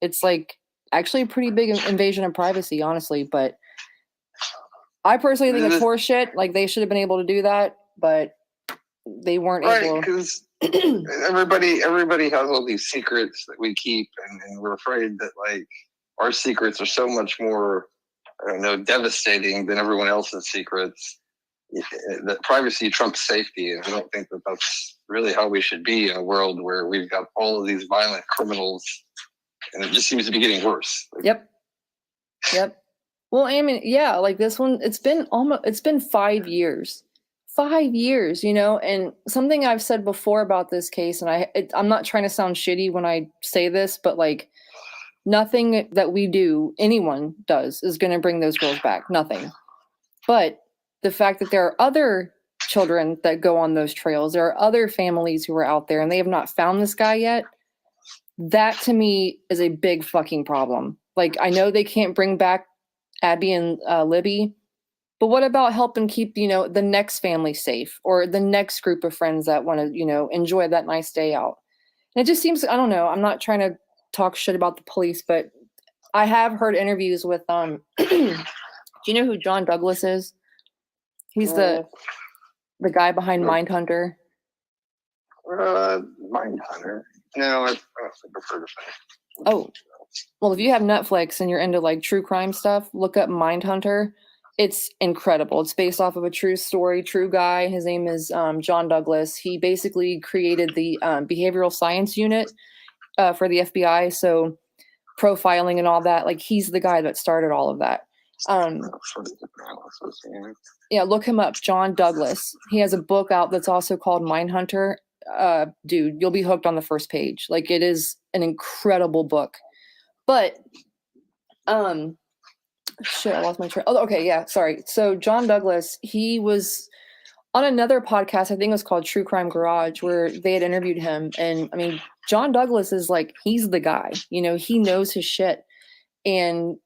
It's like actually a pretty big invasion of privacy, honestly. But I personally think it's horseshit. Like they should have been able to do that, but they weren't able. Right, because everybody has all these secrets that we keep, and we're afraid that like our secrets are so much more, I don't know, devastating than everyone else's secrets. That privacy trumps safety, and I don't think that that's really how we should be in a world where we've got all of these violent criminals, and it just seems to be getting worse. Yep. Well, I mean, yeah, like this one, it's been 5 years. 5 years, and something I've said before about this case, and I'm not trying to sound shitty when I say this, but like nothing that we do, anyone does, is going to bring those girls back. Nothing. But the fact that there are other children that go on those trails, there are other families who are out there and they have not found this guy yet. That to me is a big fucking problem. Like, I know they can't bring back Abby and Libby, but what about helping keep, the next family safe or the next group of friends that want to, enjoy that nice day out? And it just seems, I don't know, I'm not trying to talk shit about the police, but I have heard interviews with, do you know who John Douglas is? He's the guy behind Mindhunter. Mindhunter? No, I prefer to say. Oh, well, if you have Netflix and you're into like true crime stuff, look up Mindhunter. It's incredible. It's based off of a true story, true guy. His name is John Douglas. He basically created the behavioral science unit for the FBI. So profiling and all that, like he's the guy that started all of that. Yeah, look him up, John Douglas. He has a book out that's also called Mindhunter. Dude, you'll be hooked on the first page. Like it is an incredible book. But shit, I lost my train. Oh, okay, yeah, sorry. So John Douglas, he was on another podcast, I think it was called True Crime Garage, where they had interviewed him. And I mean, John Douglas is like, he's the guy, he knows his shit. And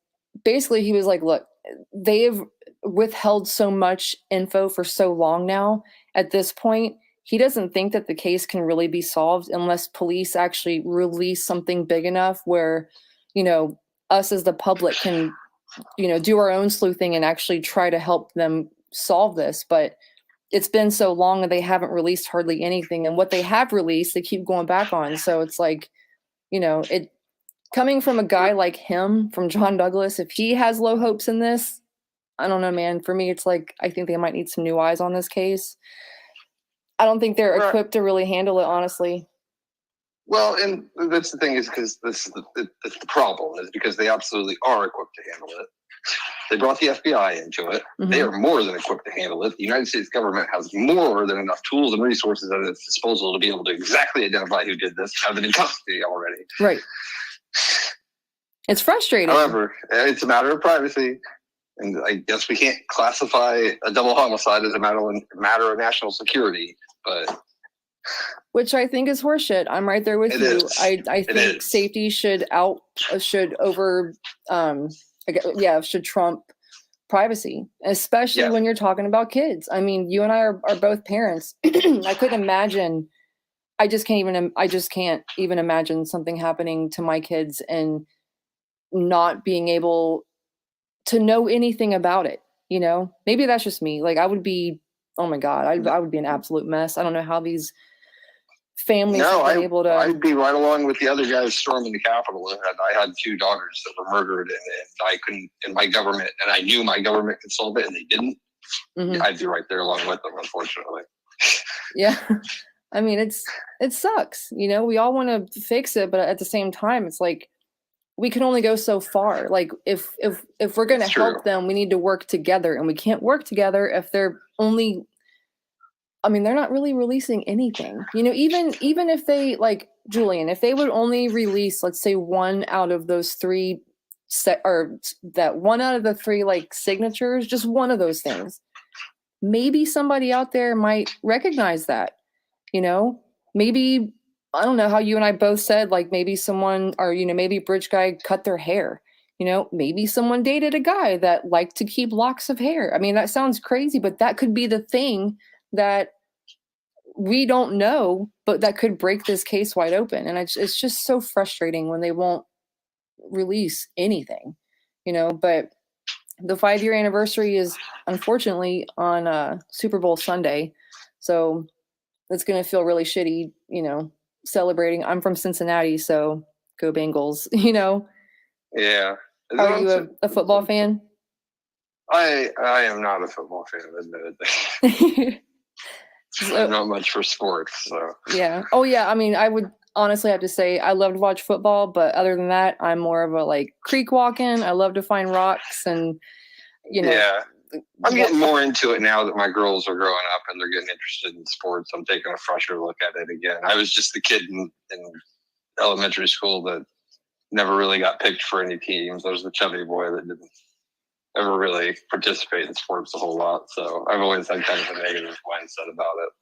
basically he was like, look, they have withheld so much info for so long now. At this point, he doesn't think that the case can really be solved unless police actually release something big enough where, us as the public can, do our own sleuthing and actually try to help them solve this. But it's been so long and they haven't released hardly anything. And what they have released, they keep going back on. So it's like, it coming from a guy like him, from John Douglas, if he has low hopes in this, I don't know, man. For me, it's like, I think they might need some new eyes on this case. I don't think they're equipped to really handle it, honestly. Well, and that's the thing is because this is the problem is because they absolutely are equipped to handle it. They brought the FBI into it. Mm-hmm. They are more than equipped to handle it. The United States government has more than enough tools and resources at its disposal to be able to exactly identify who did this, have it in custody already. Right. It's frustrating. However, it's a matter of privacy. And I guess we can't classify a double homicide as a matter of national security, but... Which I think is horseshit. I'm right there with you. I think safety should trump privacy, especially Yes. when you're talking about kids. I mean, you and I are both parents. I couldn't imagine. I just can't even imagine something happening to my kids and not being able to know anything about it. You know, maybe that's just me. Like I would be, oh my God, I would be an absolute mess. I don't know how these families No, have been able to. I'd be right along with the other guys storming the Capitol. And I had 2 daughters that were murdered, and I couldn't, and my government, and I knew my government could solve it, and they didn't. Mhm. I'd be right there along with them, unfortunately. Yeah. I mean, it sucks. You know, we all want to fix it, but at the same time, it's like we can only go so far. Like if we're going to It's true. help them, we need to work together, and we can't work together if they're only. I mean, they're not really releasing anything. You know, even if they, like Julian, if they would only release, let's say, 1 out of those 3 or that 1 out of the 3 like signatures, just one of those things, maybe somebody out there might recognize that. You know, maybe, I don't know how you and I both said, like maybe someone, or, you know, maybe Bridge Guy cut their hair. You know, maybe someone dated a guy that liked to keep locks of hair. I mean, that sounds crazy, but that could be the thing that we don't know, but that could break this case wide open. And it's just so frustrating when they won't release anything, you know. But the 5-year anniversary is unfortunately on Super Bowl Sunday. So it's going to feel really shitty, you know, celebrating. I'm from Cincinnati, so go Bengals, you know. Yeah. Are you a football fan? I am not a football fan, admittedly. I'm not much for sports, so. Yeah. Oh, yeah. I mean, I would honestly have to say I love to watch football, but other than that, I'm more of a like creek walking. I love to find rocks and, you know. Yeah. I'm getting more into it now that my girls are growing up and they're getting interested in sports. I'm taking a fresher look at it again. I was just the kid in elementary school that never really got picked for any teams. I was the chubby boy that didn't ever really participate in sports a whole lot. So I've always had kind of a negative mindset about it.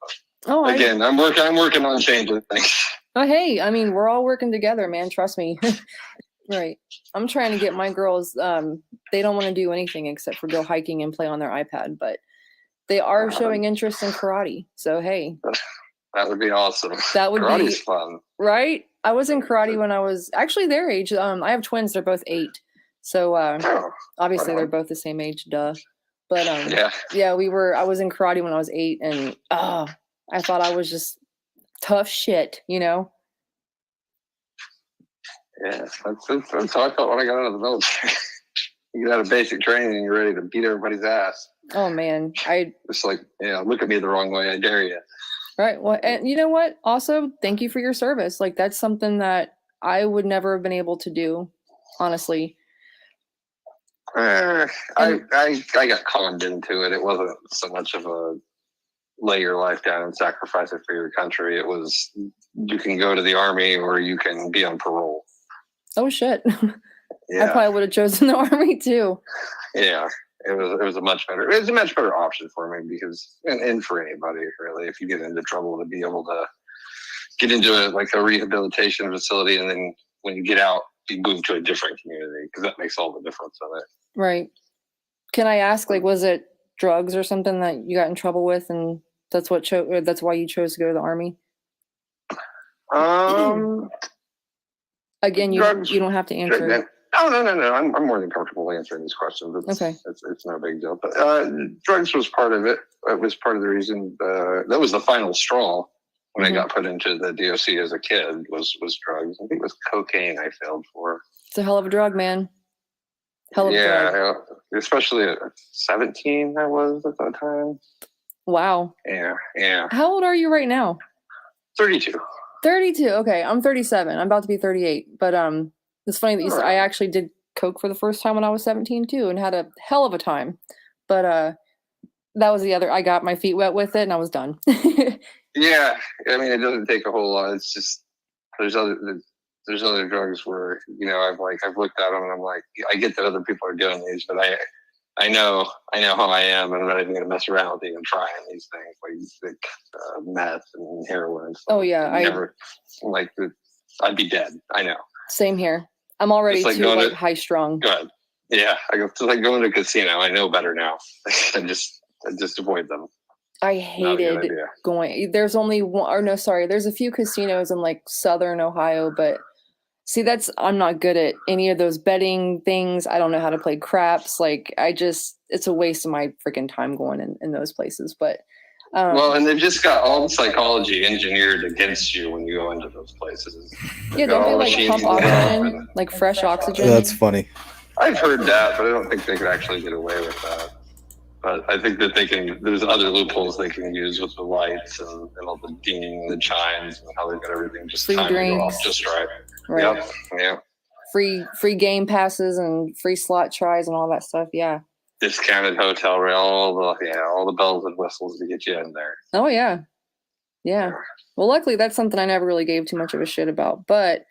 But again, I'm working on changing things. Oh, hey, I mean, we're all working together, man. Trust me. Right. I'm trying to get my girls, they don't want to do anything except for go hiking and play on their iPad, but they are showing interest in karate. So, hey. That would be awesome. That would Karate's fun. Right? I was in karate when I was actually their age. I have twins. They're both 8. So, obviously they're both the same age, duh. But, yeah, I was in karate when I was 8 and, I thought I was just tough shit, you know? Yeah, that's how I felt when I got out of the military. You get out of basic training and you're ready to beat everybody's ass. Oh, man. It's like, look at me the wrong way. I dare you. Right. Well, and you know what? Also, thank you for your service. Like, that's something that I would never have been able to do, honestly. I got conned into it. It wasn't so much of a lay your life down and sacrifice it for your country. It was, you can go to the Army or you can be on parole. Oh, shit. Yeah. I probably would have chosen the Army too. Yeah. It was a much better option for me because, and for anybody really, if you get into trouble, to be able to get into a rehabilitation facility, and then when you get out, you move to a different community, because that makes all the difference in it. Right. Can I ask, was it drugs or something that you got in trouble with, and that's why you chose to go to the Army? Again, you don't have to answer. No. I'm more than comfortable answering these questions. Okay. It's no big deal. But drugs was part of it. It was part of the reason. That was the final straw when I got put into the DOC as a kid. Was drugs. I think it was cocaine I failed for. It's a hell of a drug, man. Hell of a drug. Especially at 17, I was at that time. Wow. Yeah. How old are you right now? 32. 32. Okay, I'm 37. I'm about to be 38. But it's funny that you said I actually did coke for the first time when I was 17 too, and had a hell of a time. But that was the other. I got my feet wet with it, and I was done. Yeah, I mean, it doesn't take a whole lot. It's just there's other drugs where I've looked at them and I'm like, I get that other people are doing these, but I know how I am, and I'm not even going to mess around with even trying these things like meth and heroin and stuff. Oh yeah, I'd be dead. I know. Same here. I'm already too high strung. Good. Yeah, it's like going to a casino. I know better now. I just avoid them. I Not a good hated idea. going. There's only one, or no, sorry. There's a few casinos in like Southern Ohio, but see, I'm not good at any of those betting things. I don't know how to play craps. Like, it's a waste of my freaking time going in those places. But, Well, and they've just got all the psychology engineered against you when you go into those places. yeah, don't they like pump oxygen, like fresh oxygen? That's funny. I've heard that, but I don't think they could actually get away with that. But I think that there's other loopholes they can use with the lights and all the dinging and the chimes and how they've got everything just free timed to go drinks. off just right. Right. Yep. Free game passes and free slot tries and all that stuff. Yeah. Discounted hotel rate, all the bells and whistles to get you in there. Oh yeah. Yeah. Well, luckily that's something I never really gave too much of a shit about, but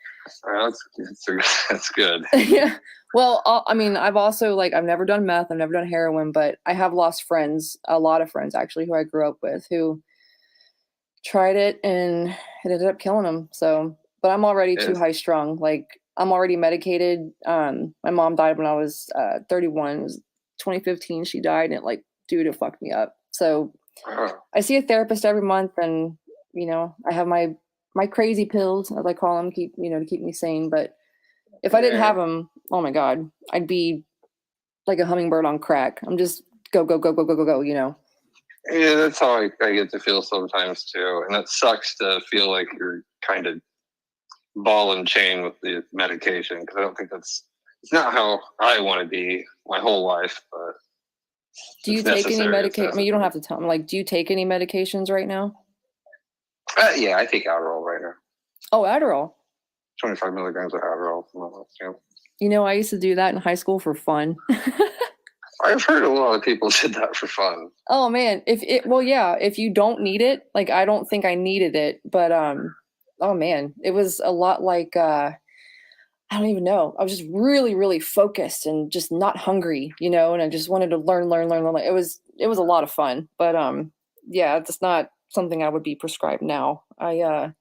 that's good. yeah. Well, I mean, I've never done meth, I've never done heroin, but I have lost friends, a lot of friends actually, who I grew up with who tried it and it ended up killing them. So, but I'm already too high strung. Like, I'm already medicated. My mom died when I was 31. It was 2015. She died, and it fucked me up. So I see a therapist every month, and I have my crazy pills, as I call them, to keep me sane. But if I didn't have them, oh my God, I'd be like a hummingbird on crack. I'm just go, go, go, go, go, go, go, Yeah, that's how I get to feel sometimes too. And it sucks to feel like you're kind of ball and chain with the medication, because I don't think it's not how I want to be my whole life. But do you take any medication? I mean, you don't have to tell me. Like, do you take any medications right now? Yeah, I take Adderall right now. Oh, Adderall. 25 milligrams of Adderall. I used to do that in high school for fun. I've heard a lot of people did that for fun. Oh man, if you don't need it, like I don't think I needed it, but oh man, it was a lot like I don't even know. I was just really, really focused and just not hungry, and I just wanted to learn. It was a lot of fun, but yeah, it's not something I would be prescribed now. I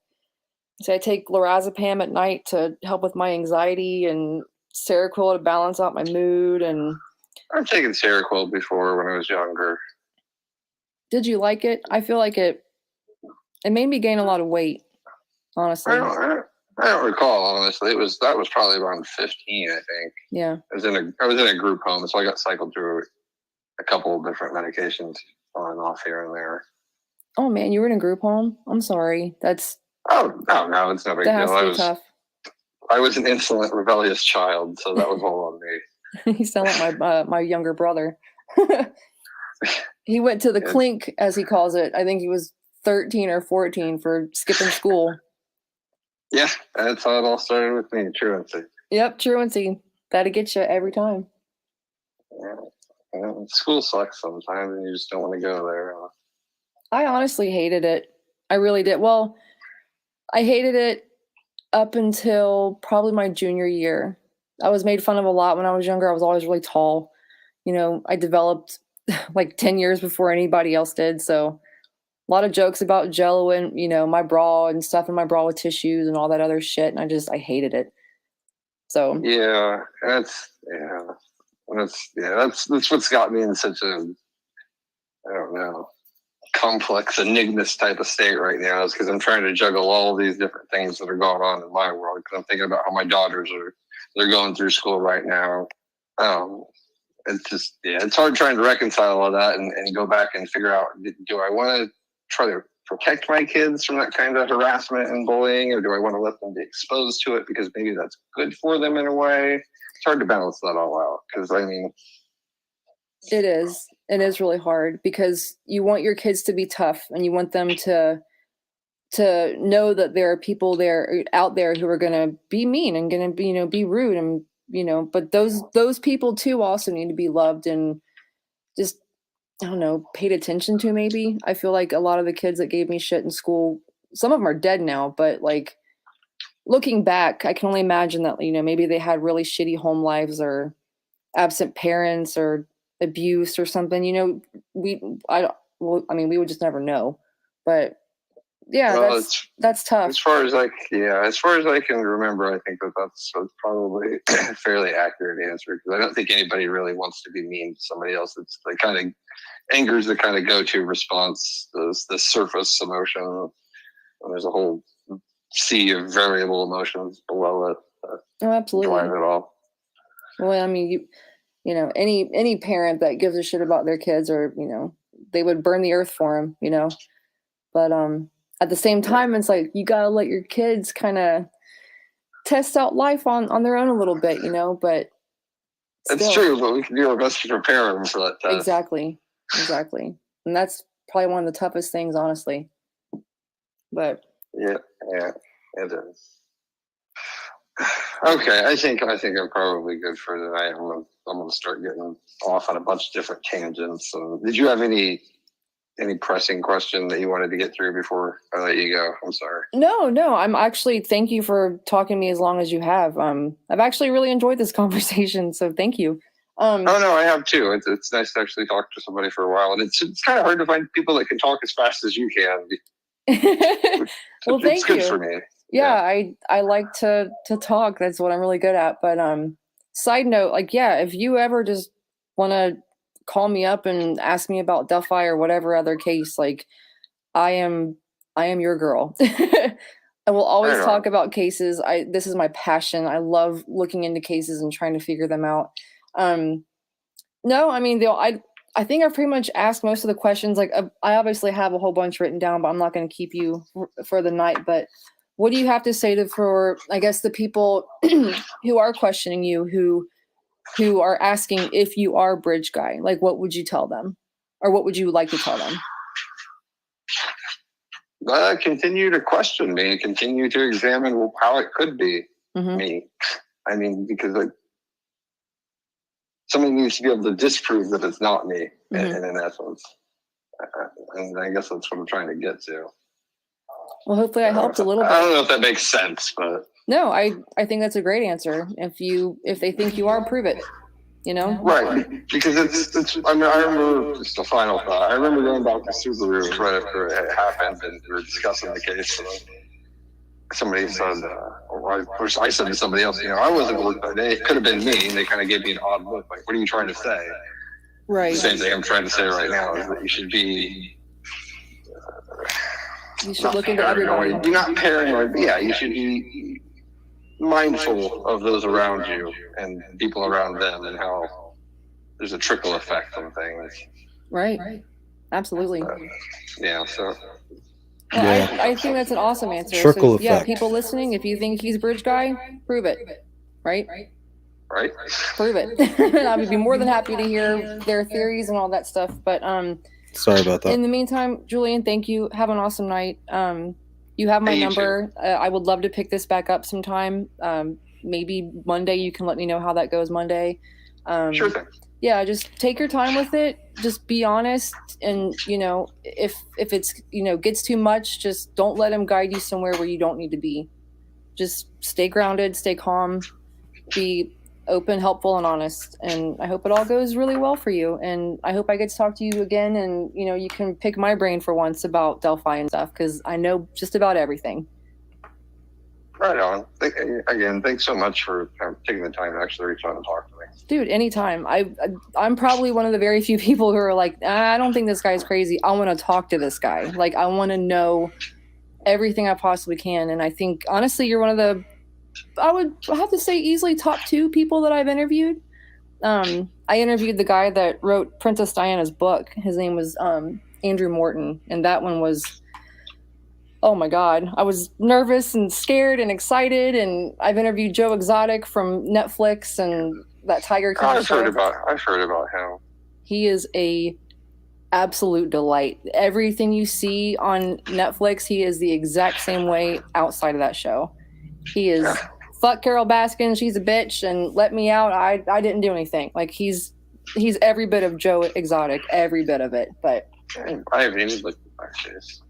take lorazepam at night to help with my anxiety and Seroquel to balance out my mood. And I've taken Seroquel before when I was younger. Did you like it? I feel like it made me gain a lot of weight, honestly. I don't recall, honestly. That was probably around 15, I think. Yeah. I was in a group home, so I got cycled through a couple of different medications on and off here and there. Oh man, you were in a group home? I'm sorry. No, it's no big deal. That has to be tough. I was an insolent, rebellious child, so that was all on me. You sound like my younger brother. He went to the clink, as he calls it. I think he was 13 or 14 for skipping school. Yeah, that's how it all started with me, truancy. Yep, truancy. That'll get you every time. Yeah. School sucks sometimes, and you just don't want to go there. I honestly hated it. I really did. Well, I hated it up until probably my junior year. I was made fun of a lot when I was younger. I was always really tall. I developed like 10 years before anybody else did. So a lot of jokes about Jello and, my bra and stuff in my bra with tissues and all that other shit. And I hated it. So yeah, that's what's got me in such a, I don't know, complex enigmas type of state right now, is because I'm trying to juggle all these different things that are going on in my world, because I'm thinking about how my daughters they're going through school right now. It's just, it's hard trying to reconcile all that and go back and figure out, do I want to try to protect my kids from that kind of harassment and bullying, or do I want to let them be exposed to it because maybe that's good for them in a way? It's hard to balance that all out, because it is really hard, because you want your kids to be tough and you want them to know that there are people out there who are going to be mean and going to be rude, and but those people too also need to be loved and just, I don't know, paid attention to. Maybe I feel like a lot of the kids that gave me shit in school, some of them are dead now, but like looking back, I can only imagine that maybe they had really shitty home lives or absent parents or abuse or something. We would just never know. But yeah, Well, that's tough. as far as I can remember, I think that's probably a fairly accurate answer, because I don't think anybody really wants to be mean to somebody else. It's like kind of anger is the kind of go-to response, the surface emotion. And there's a whole sea of variable emotions below it that Oh, absolutely. drive it all. Well, I mean, you know, any parent that gives a shit about their kids, or, you know, they would burn the earth for them, you know. But at the same time, it's like you gotta let your kids kind of test out life on their own a little bit, you know. But It's true, but we can do our best to prepare them for that test. Exactly, and that's probably one of the toughest things, honestly. But yeah, it is. Okay, I think I'm probably good for tonight. I'm gonna start getting off on a bunch of different tangents. So, did you have any pressing question that you wanted to get through before I let you go? I'm sorry. No, I'm actually, thank you for talking to me as long as you have. I've actually really enjoyed this conversation, so thank you. Oh no, I have too. It's nice to actually talk to somebody for a while, and it's kind of hard to find people that can talk as fast as you can. Well, thank you. It's good for me. Yeah, I like to talk. That's what I'm really good at. But side note, like, yeah, if you ever just want to call me up and ask me about Delphi or whatever other case, like, I am your girl. I will always talk about cases. This is my passion. I love looking into cases and trying to figure them out. No, I mean, I think I've pretty much asked most of the questions. Like, I obviously have a whole bunch written down, but I'm not going to keep you for the night. But what do you have to say for, I guess, the people who are questioning you, who are asking if you are Bridge Guy? Like, what would you tell them, or what would you like to tell them? Continue to question me, continue to examine how it could be me. I mean, because somebody needs to be able to disprove that it's not me, in essence. And I guess that's what I'm trying to get to. Well, hopefully I helped a little bit. I don't know if that makes sense, but no, I think that's a great answer. If they think you are, prove it. You know, right? Because it's. I mean, I remember just a final thought. I remember going back to Subaru right after it happened, and we were discussing the case. And somebody said, or I said to somebody else, you know, I wasn't worried about it. It could have been me, and they kind of gave me an odd look, like, "What are you trying to say?" Right. The same thing I'm trying to say right now is that you should be. You should look into everybody. You're not paranoid, but yeah, you should be mindful of those around you and people around them, and how there's a trickle effect on things. Right. Absolutely. Yeah. So. Well, yeah. I think that's an awesome answer. Trickle effect. Yeah, effect. People listening, if you think he's Bridge Guy, prove it. Right. Prove it. I would be more than happy to hear their theories and all that stuff. But sorry about that. In the meantime, Julian, thank you. Have an awesome night. You have my number. I would love to pick this back up sometime. Maybe Monday. You can let me know how that goes Monday. Sure thing. Yeah, just take your time with it. Just be honest, and you know, if it's, you know, gets too much, just don't let him guide you somewhere where you don't need to be. Just stay grounded, stay calm, be open, helpful, and honest. And I hope it all goes really well for you. And I hope I get to talk to you again, and you know, you can pick my brain for once about Delphi and stuff, because I know just about everything. Right on. Again, thanks so much for taking the time to actually reach out and talk to me. Dude, anytime. I'm probably one of the very few people who are like, I don't think this guy's crazy. I want to talk to this guy. Like, I want to know everything I possibly can. And I think, honestly, you're one of the, I would have to say, easily top 2 people that I've interviewed. I interviewed the guy that wrote Princess Diana's book. His name was Andrew Morton. And that one was, oh my God, I was nervous and scared and excited. And I've interviewed Joe Exotic from Netflix and that Tiger King show. I've heard about him. He is a absolute delight. Everything you see on Netflix, he is the exact same way outside of that show. He is fuck Carol Baskin, she's a bitch, and let me out. I didn't do anything. Like, he's every bit of Joe Exotic, every bit of it. But I haven't even looked at this.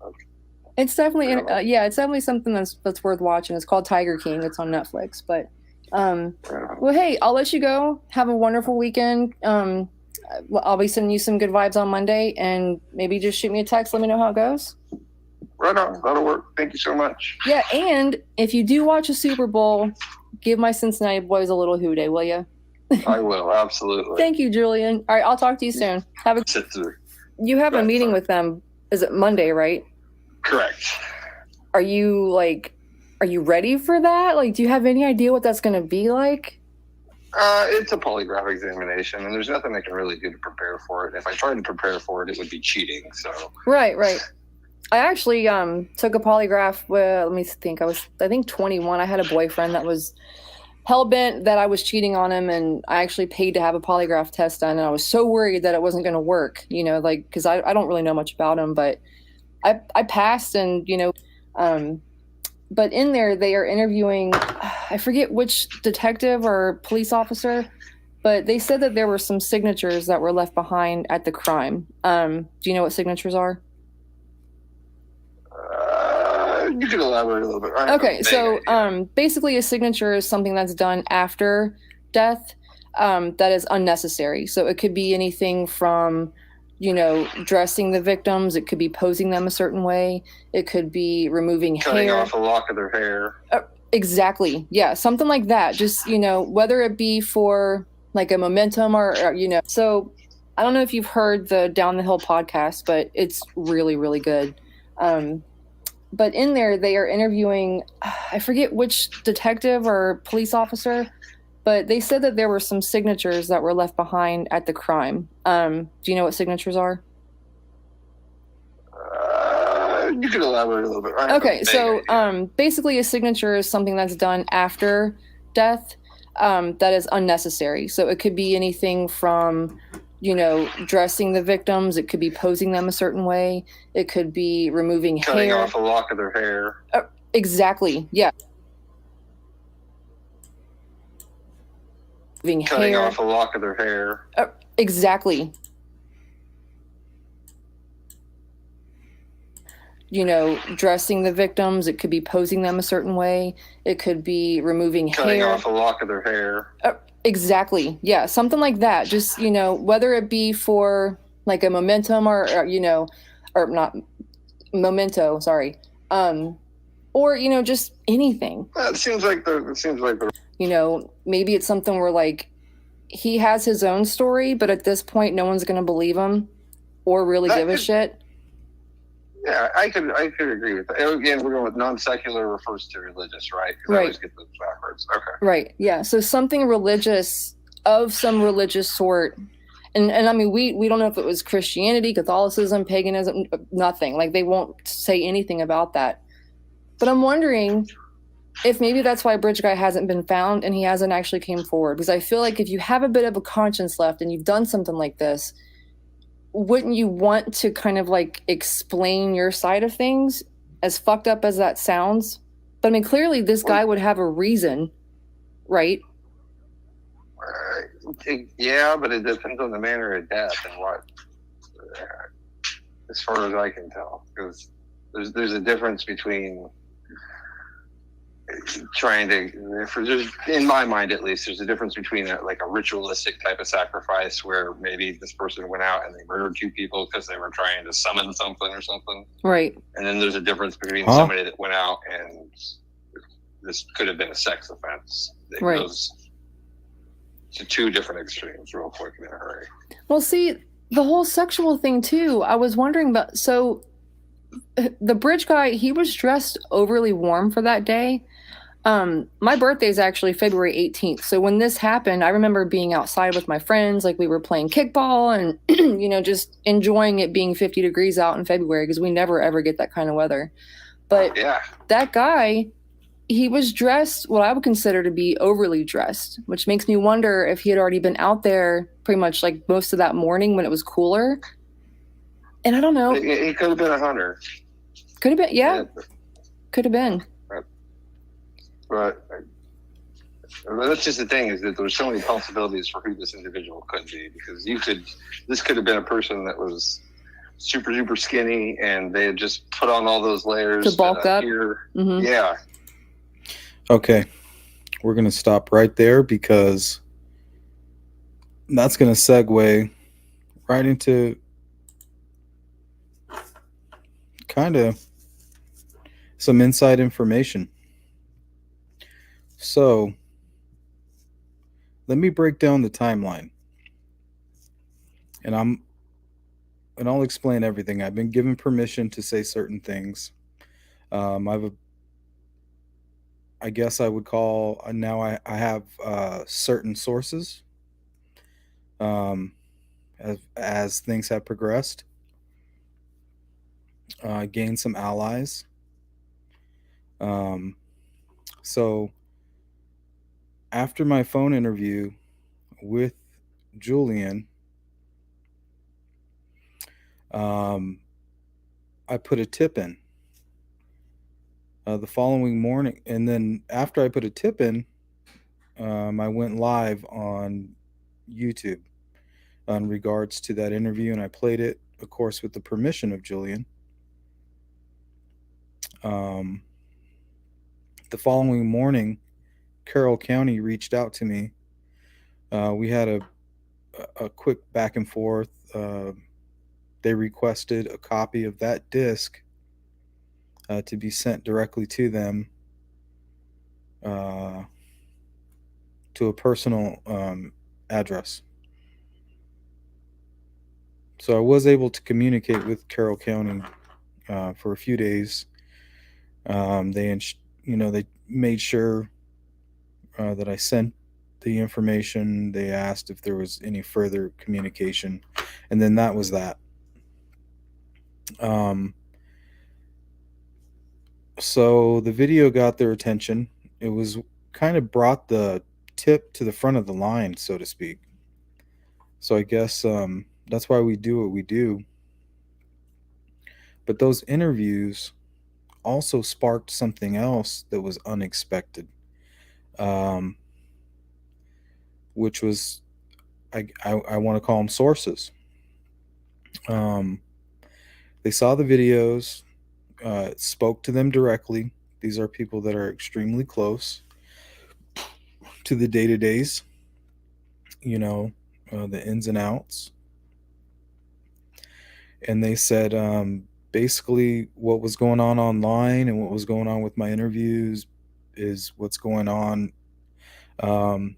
It's definitely it's definitely something that's worth watching. It's called Tiger King. It's on Netflix. But well, hey, I'll let you go. Have a wonderful weekend. I'll be sending you some good vibes on Monday, and maybe just shoot me a text. Let me know how it goes. Right on. That'll work. Thank you so much. Yeah, and if you do watch a Super Bowl, give my Cincinnati boys a little hooday, will you? I will, absolutely. Thank you, Julian. All right, I'll talk to you soon. Sit through. You have a Right, meeting fine. with them. Is it Monday, right? Correct. Are you ready for that? Like, do you have any idea what that's going to be like? It's a polygraph examination, and there's nothing I can really do to prepare for it. If I tried to prepare for it, it would be cheating. So Right. I actually took a polygraph. Let me think. I think 21. I had a boyfriend that was hell bent that I was cheating on him, and I actually paid to have a polygraph test done. And I was so worried that it wasn't going to work. Because I don't really know much about him, but I passed, and but in there they are interviewing. I forget which detective or police officer, but they said that there were some signatures that were left behind at the crime. Do you know what signatures are? you can elaborate a little bit. Okay, so basically a signature is something that's done after death that is unnecessary. So it could be anything from, dressing the victims. It could be posing them a certain way. It could be removing cutting hair. off a lock of their hair. Exactly. Yeah, something like that. Just, whether it be for like a momentum or. So I don't know if you've heard the Down the Hill podcast, but it's really, really good. But in there, they are interviewing, I forget which detective or police officer, but they said that there were some signatures that were left behind at the crime. Do you know what signatures are? You can elaborate a little bit. Okay, so basically a signature is something that's done after death that is unnecessary. So it could be anything from, dressing the victims. It could be posing them a certain way. It could be removing cutting hair. off a lock of their hair. Exactly. Yeah. Cutting off a lock of their hair. Exactly. Dressing the victims. It could be posing them a certain way. It could be removing cutting hair. off a lock of their hair. Exactly. Yeah, something like that. Just, whether it be for like a momentum or not memento, sorry. Or, just anything. It seems like the Maybe it's something where like he has his own story, but at this point no one's going to believe him or really give a shit. Yeah, I could agree with that. Again, we're going with non-secular refers to religious, right? 'Cause Right. I always get those backwards. Okay. Right. Yeah. So something religious of some religious sort. And I mean, we don't know if it was Christianity, Catholicism, paganism, nothing. Like they won't say anything about that. But I'm wondering if maybe that's why Bridge Guy hasn't been found and he hasn't actually came forward. Because I feel like if you have a bit of a conscience left and you've done something like this, wouldn't you want to kind of like explain your side of things, as fucked up as that sounds? But I mean, clearly this guy would have a reason, right? Yeah, but it depends on the manner of death and what, as far as I can tell, because there's a difference between trying to, in my mind at least, there's a difference between a ritualistic type of sacrifice where maybe this person went out and they murdered two people because they were trying to summon something or something. Right. And then there's a difference between somebody that went out and this could have been a sex offense. It Right. goes to two different extremes real quick in a hurry. Well, see, the whole sexual thing too, I was wondering about. So the Bridge Guy, he was dressed overly warm for that day. My birthday is actually February 18th. So when this happened, I remember being outside with my friends, like we were playing kickball and, just enjoying it being 50 degrees out in February because we never ever get that kind of weather. But Yeah. that guy, he was dressed what I would consider to be overly dressed, which makes me wonder if he had already been out there pretty much like most of that morning when it was cooler. And I don't know. He could have been a hunter. Could have been. Yeah. Could have been. But that's just the thing, is that there's so many possibilities for who this individual could be, because this could have been a person that was super, super skinny and they had just put on all those layers to bulk up. Mm-hmm. Yeah. Okay. We're going to stop right there because that's going to segue right into kind of some inside information. So let me break down the timeline, and I'll explain everything. I've been given permission to say certain things. I've I guess I would call now I have certain sources as things have progressed. Gained some allies. Um, so after my phone interview with Julian, um, I put a tip in the following morning, and then after I put a tip in, I went live on YouTube in regards to that interview, and I played it, of course, with the permission of Julian. Um, the following morning, Carroll County reached out to me. We had a quick back and forth. They requested a copy of that disc to be sent directly to them uh, to a personal address. So I was able to communicate with Carroll County for a few days. They made sure that I sent the information. They asked if there was any further communication, and then that was that. Um, so the video got their attention. It was kind of brought the tip to the front of the line, so to speak. So I guess that's why we do what we do. But those interviews also sparked something else that was unexpected, um, which was I want to call them sources. Um, they saw the videos, spoke to them directly. These are people that are extremely close to the day to days, the ins and outs. And they said basically what was going on online and what was going on with my interviews is what's going on, um,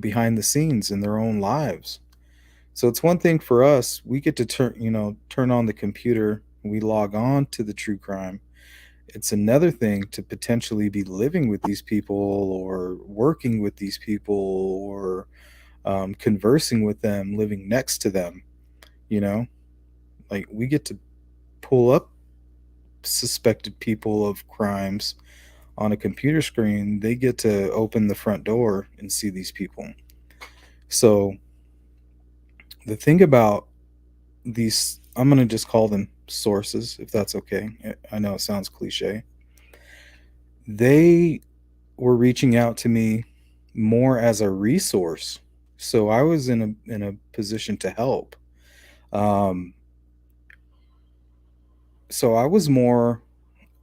behind the scenes in their own lives. So it's one thing for us, we get to turn on the computer, we log on to the true crime. It's another thing to potentially be living with these people or working with these people or conversing with them, living next to them, you know? Like we get to pull up suspected people of crimes on a computer screen. They get to open the front door and see these people. So the thing about these, I'm going to just call them sources, if that's okay. I know it sounds cliche. They were reaching out to me more as a resource. So I was in a position to help. Um, so I was more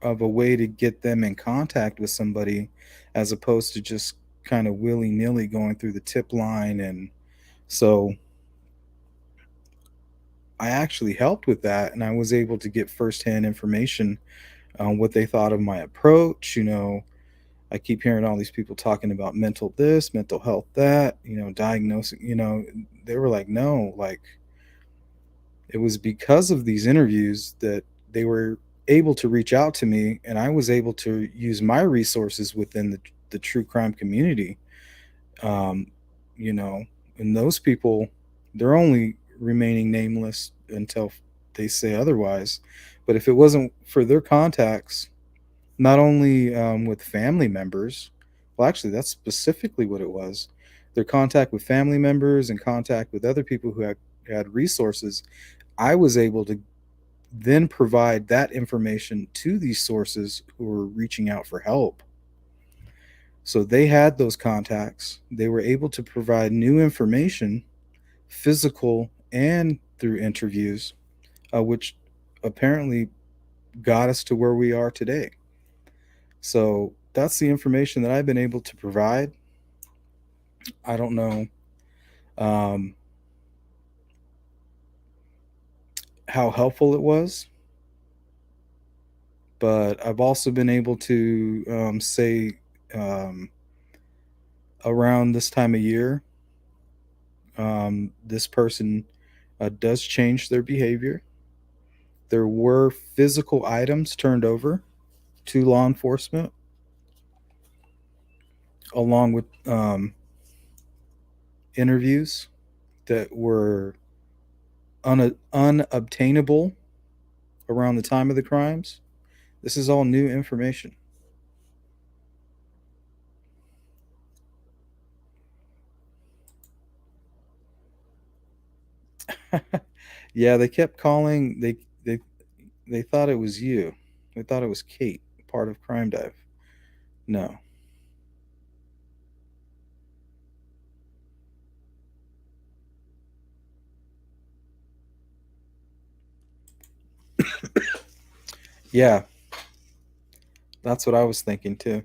of a way to get them in contact with somebody as opposed to just kind of willy-nilly going through the tip line. And so I actually helped with that, and I was able to get firsthand information on what they thought of my approach. I keep hearing all these people talking about mental this, mental health that, diagnosing, they were like, no, like it was because of these interviews that they were able to reach out to me, and I was able to use my resources within the true crime community. Um, you know, and those people, they're only remaining nameless until they say otherwise. But if it wasn't for their contacts, not only with family members, well, actually, that's specifically what it was. Their contact with family members and contact with other people who had resources, I was able to then provide that information to these sources who were reaching out for help. So they had those contacts. They were able to provide new information, physical and through interviews, which apparently got us to where we are today. So that's the information that I've been able to provide. I don't know um, how helpful it was, but I've also been able to say um, around this time of year, this person does change their behavior. There were physical items turned over to law enforcement, along with interviews that were unobtainable around the time of the crimes. This is all new information. Yeah, they kept calling. They thought it was you. They thought it was Kate, part of Crime Dive. No. Yeah, that's what I was thinking too.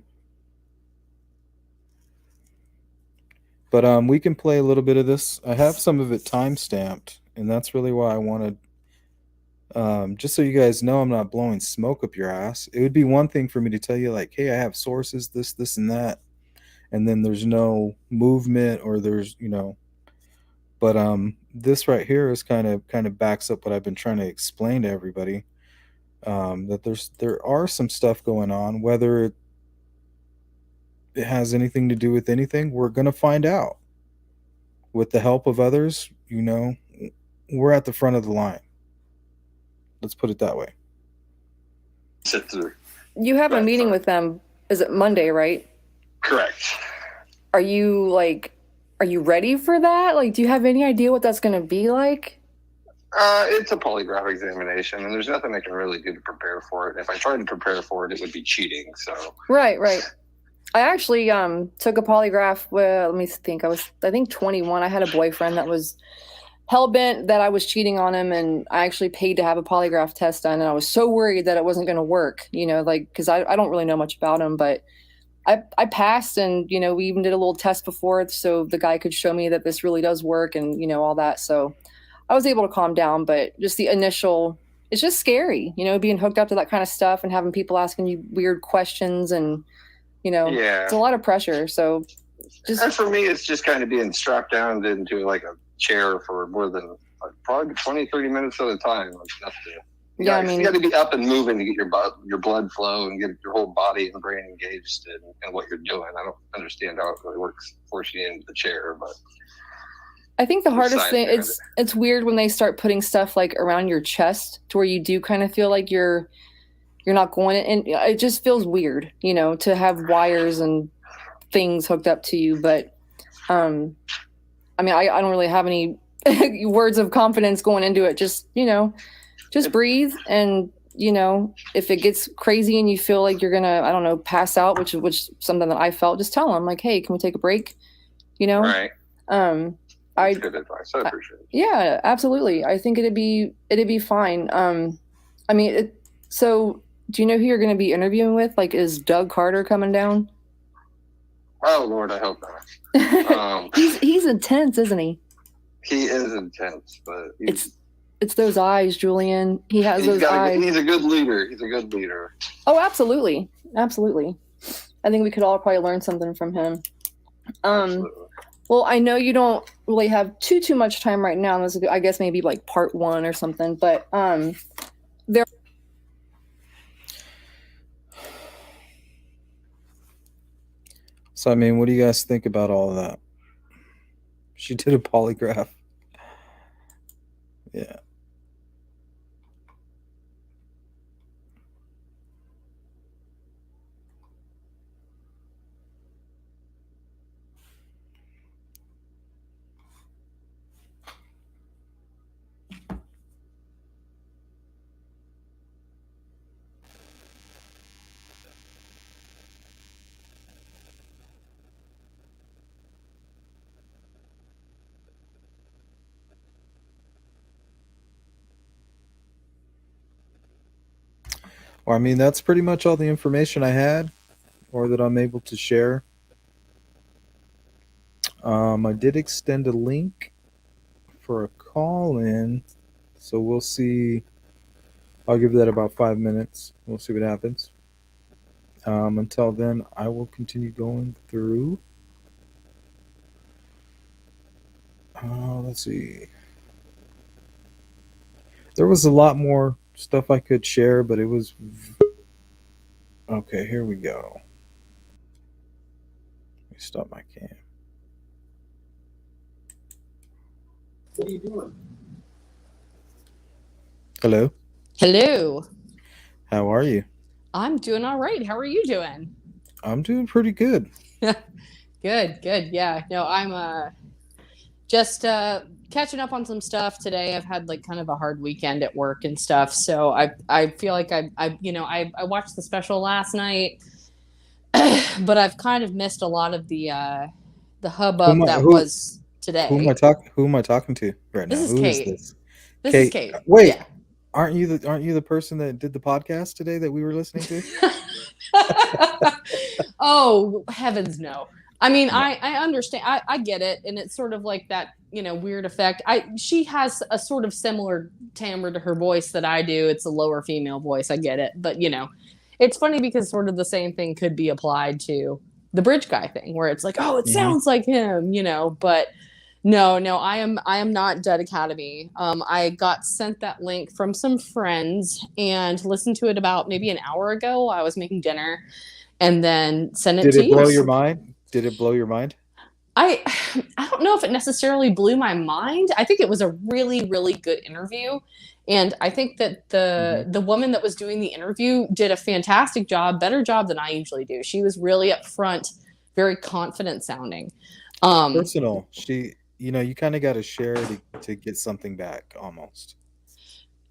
But we can play a little bit of this. I have some of it time stamped, and that's really why I wanted. Just so you guys know, I'm not blowing smoke up your ass. It would be one thing for me to tell you, like, hey, I have sources, this, and that, and then there's no movement or there's, But this right here is kind of backs up what I've been trying to explain to everybody. That there are some stuff going on. Whether it has anything to do with anything, we're gonna find out. With the help of others, we're at the front of the line. Let's put it that way. Sit through. You have a meeting with them. Is it Monday, right? Correct. Are you ready for that? Like, do you have any idea what that's going to be like? It's a polygraph examination, and there's nothing I can really do to prepare for it. If I tried to prepare for it, it would be cheating. So Right. I actually took a polygraph. Well, let me think. I think 21. I had a boyfriend that was hell bent that I was cheating on him, and I actually paid to have a polygraph test done. And I was so worried that it wasn't going to work. Because I don't really know much about him, but I passed, and we even did a little test before, so the guy could show me that this really does work, and all that. So I was able to calm down, but just the initial, it's just scary, being hooked up to that kind of stuff and having people asking you weird questions, and yeah, it's a lot of pressure. So and for me, it's just kind of being strapped down into like a chair for more than probably 20, 30 minutes at a time. Like nothing. You got to be up and moving to get your blood flow and get your whole body and brain engaged in what you're doing. I don't understand how it really works forcing you into the chair, but I think the hardest thing, it's weird when they start putting stuff like around your chest to where you do kind of feel like you're not going in, and it just feels weird, to have wires and things hooked up to you. But I don't really have any words of confidence going into it. Just breathe, and if it gets crazy and you feel like you're gonna, I don't know, pass out, which something that I felt, just tell them like, hey, can we take a break? Right. That's good advice. I appreciate it. Yeah, absolutely. I think it'd be fine. So do you know who you're going to be interviewing with? Like, is Doug Carter coming down? Oh Lord, I hope not. He's intense, isn't he? He is intense, but it's those eyes, Julian. He has those eyes. He's a good leader. He's a good leader. Oh, absolutely. Absolutely. I think we could all probably learn something from him. Absolutely. Well, I know you don't really have too much time right now. This is, I guess, maybe like part 1 or something, but there. So, what do you guys think about all of that? She did a polygraph. Yeah. Well, that's pretty much all the information I had, or that I'm able to share. I did extend a link for a call in, so we'll see. I'll give that about 5 minutes. We'll see what happens. Until then, I will continue going through. Let's see. There was a lot more stuff I could share, but it was. Okay, here we go. Let me stop my cam. What are you doing? Hello. Hello. How are you? I'm doing all right. How are you doing? I'm doing pretty good. Good. Yeah. No, I'm just catching up on some stuff today. I've had like kind of a hard weekend at work and stuff, so I feel like I watched the special last night, but I've kind of missed a lot of the Who hubbub am I, that who was today. who am I talking to right now? This is Who is Kate. this? This is Kate. Kate. Wait, Yeah. aren't you the person that did the podcast today that we were listening to? Oh, heavens no. I mean, No. I understand. I get it. And it's sort of like that, weird effect. She has a sort of similar timbre to her voice that I do. It's a lower female voice. I get it. But, it's funny because sort of the same thing could be applied to the bridge guy thing where it's like, oh, it Mhm. sounds like him, but no, I am not Dead Academy. I got sent that link from some friends and listened to it about maybe an hour ago. I was making dinner and then sent it Did to it blow you. your mind? Did it blow your mind? I don't know if it necessarily blew my mind. I think it was a really, really good interview. And I think that the woman that was doing the interview did a fantastic job, better job than I usually do. She was really upfront, very confident sounding. Personal. You kind of got to share to get something back almost.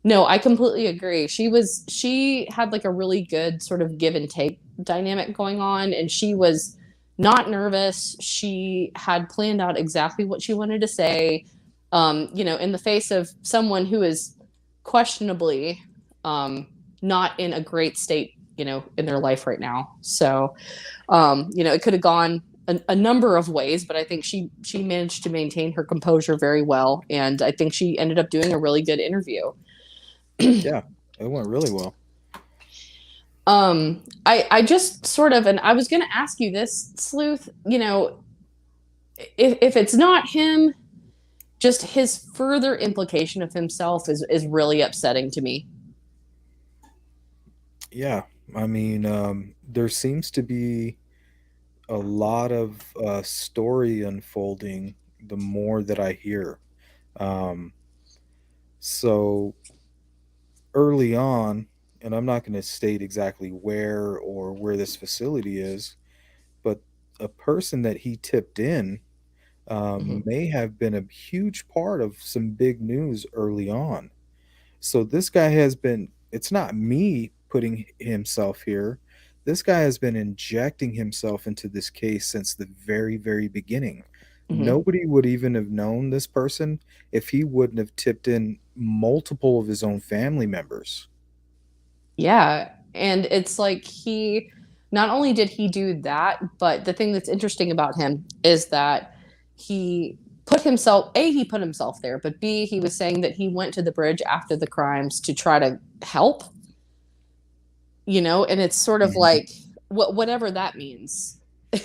No, I completely agree. She had like a really good sort of give and take dynamic going on, and she was not nervous. She had planned out exactly what she wanted to say, in the face of someone who is questionably not in a great state, in their life right now. So, it could have gone a number of ways, but I think she managed to maintain her composure very well, and I think she ended up doing a really good interview. Yeah, it went really well. I just sort of, and I was going to ask you this, Sleuth, if it's not him, just his further implication of himself is really upsetting to me. Yeah, I mean, there seems to be a lot of story unfolding the more that I hear. Um, so early on, and I'm not going to state exactly where this facility is, but a person that he tipped in may have been a huge part of some big news early on. So this guy has been, it's not me putting himself here. This guy has been injecting himself into this case since the very, very beginning. Mm-hmm. Nobody would even have known this person if he wouldn't have tipped in multiple of his own family members. Yeah. And it's like not only did he do that, but the thing that's interesting about him is that he put himself there, but B, he was saying that he went to the bridge after the crimes to try to help, and it's sort of like whatever that means,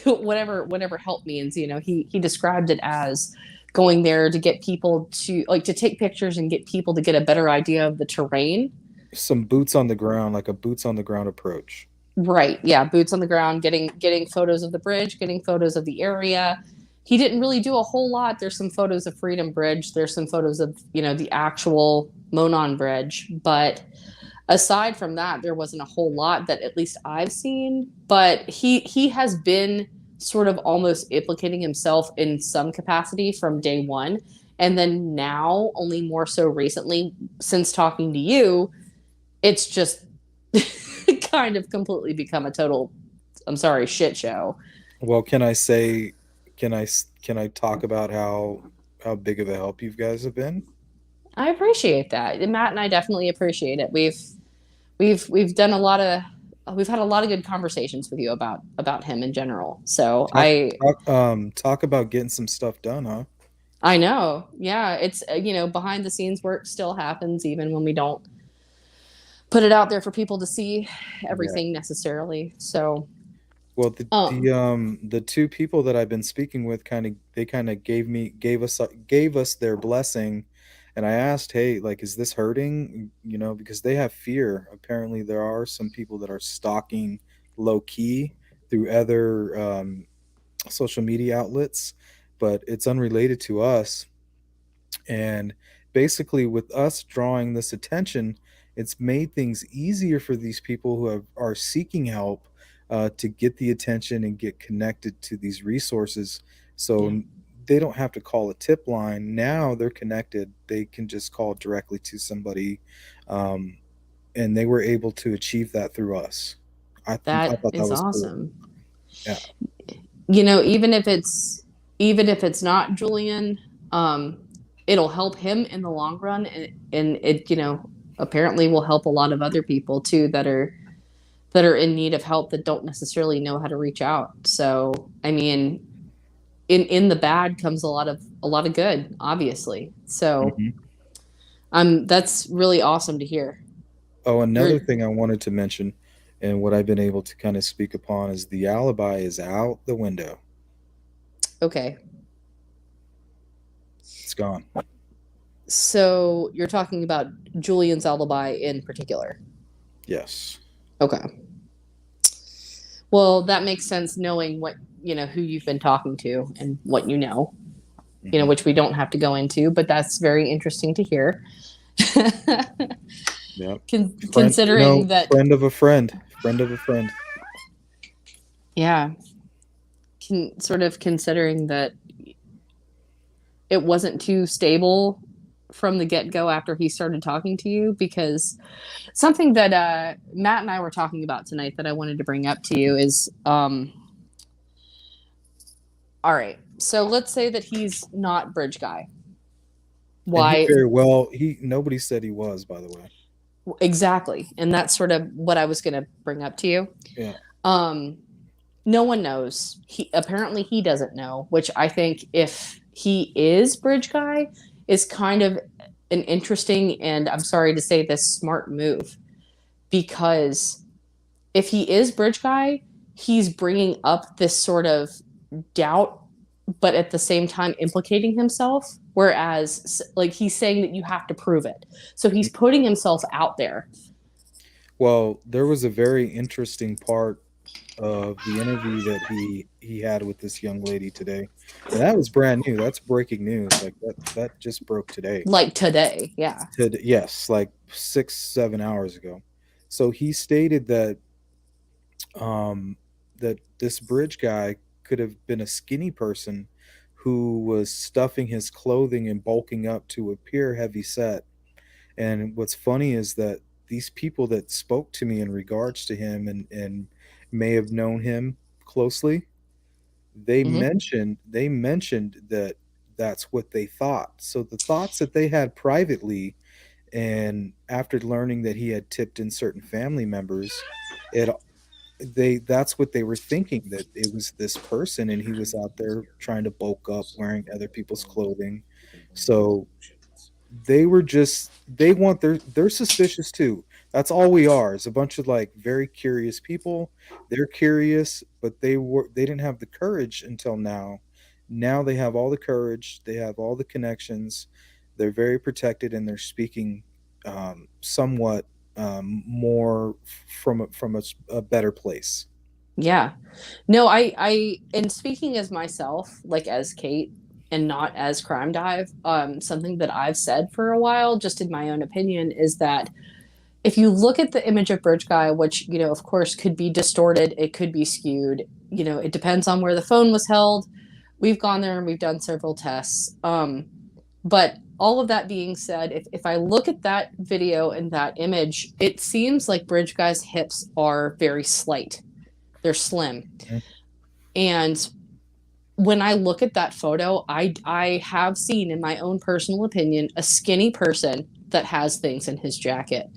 whatever help means, he described it as going there to get people to take pictures and get people to get a better idea of the terrain. Some boots on the ground, like a boots on the ground approach. Right. Yeah. Boots on the ground, getting photos of the bridge, getting photos of the area. He didn't really do a whole lot. There's some photos of Freedom Bridge. There's some photos of, the actual Monon Bridge. But aside from that, there wasn't a whole lot that at least I've seen. But he has been sort of almost implicating himself in some capacity from day one. And then now, only more so recently, since talking to you, it's just kind of completely become a total, I'm sorry, shit show. Well, can I talk about how big of a help you guys have been? I appreciate that. And Matt and I definitely appreciate it. We've done we've had a lot of good conversations with you about him in general. So talk about getting some stuff done, huh? I know. Yeah. It's, behind the scenes work still happens even when we don't put it out there for people to see everything necessarily. So, Well, the two people that I've been speaking with gave us their blessing, and I asked, hey, like, is this hurting? You know, because they have fear. Apparently, there are some people that are stalking low key through other social media outlets, but it's unrelated to us. And basically, with us drawing this attention, it's made things easier for these people are seeking help to get the attention and get connected to these resources. So they don't have to call a tip line. Now they're connected. They can just call directly to somebody. And they were able to achieve that through us. I that thought that is was cool. awesome. Yeah. You know, even if it's not Julian, it'll help him in the long run, and it, you know, apparently will help a lot of other people too that are in need of help that don't necessarily know how to reach out. So, I mean, in the bad comes a lot of good, obviously. So, that's really awesome to hear. Oh, another thing I wanted to mention, and what I've been able to kind of speak upon, is the alibi is out the window. Okay. It's gone. So you're talking about Julian's alibi in particular? Yes. Okay. Well, that makes sense, knowing what, you know, who you've been talking to and what you know, which we don't have to go into, but that's very interesting to hear. Yeah. Considering that friend of a friend. Yeah. Sort of considering that it wasn't too stable from the get-go after he started talking to you, because something that Matt and I were talking about tonight that I wanted to bring up to you is, all right, so let's say that he's not Bridge Guy. Why? Nobody said he was, by the way. Exactly. And that's sort of what I was going to bring up to you. Yeah. No one knows. Apparently he doesn't know, which I think, if he is Bridge Guy, is kind of an interesting, and I'm sorry to say this, smart move. Because if he is Bridge Guy, he's bringing up this sort of doubt, but at the same time implicating himself. Whereas, like, he's saying that you have to prove it. So he's putting himself out there. Well, there was a very interesting part of the interview that he had with this young lady today, and that was brand new. That's breaking news. Like that just broke today. Like today, yeah. Yes, like 6-7 hours ago. So he stated that that this Bridge Guy could have been a skinny person who was stuffing his clothing and bulking up to appear heavy set. And what's funny is that these people that spoke to me in regards to him and may have known him closely, they mentioned that that's what they thought. So the thoughts that they had privately, and after learning that he had tipped in certain family members, that's what they were thinking, that it was this person and he was out there trying to bulk up wearing other people's clothing. So they're suspicious too. That's all we are, is a bunch of like very curious people. They're curious, but they didn't have the courage until now. Now they have all the courage, they have all the connections, they're very protected, and they're speaking somewhat more from a better place. Yeah. No, I and speaking as myself, like as Kate and not as Crime Dive, something that I've said for a while, just in my own opinion, is that if you look at the image of Bridge Guy, which, you know, of course could be distorted, it could be skewed, you know, it depends on where the phone was held. We've gone there and we've done several tests. But all of that being said, if I look at that video and that image, it seems like Bridge Guy's hips are very slight. They're slim. Okay. And when I look at that photo, I have seen, in my own personal opinion, a skinny person that has things in his jacket.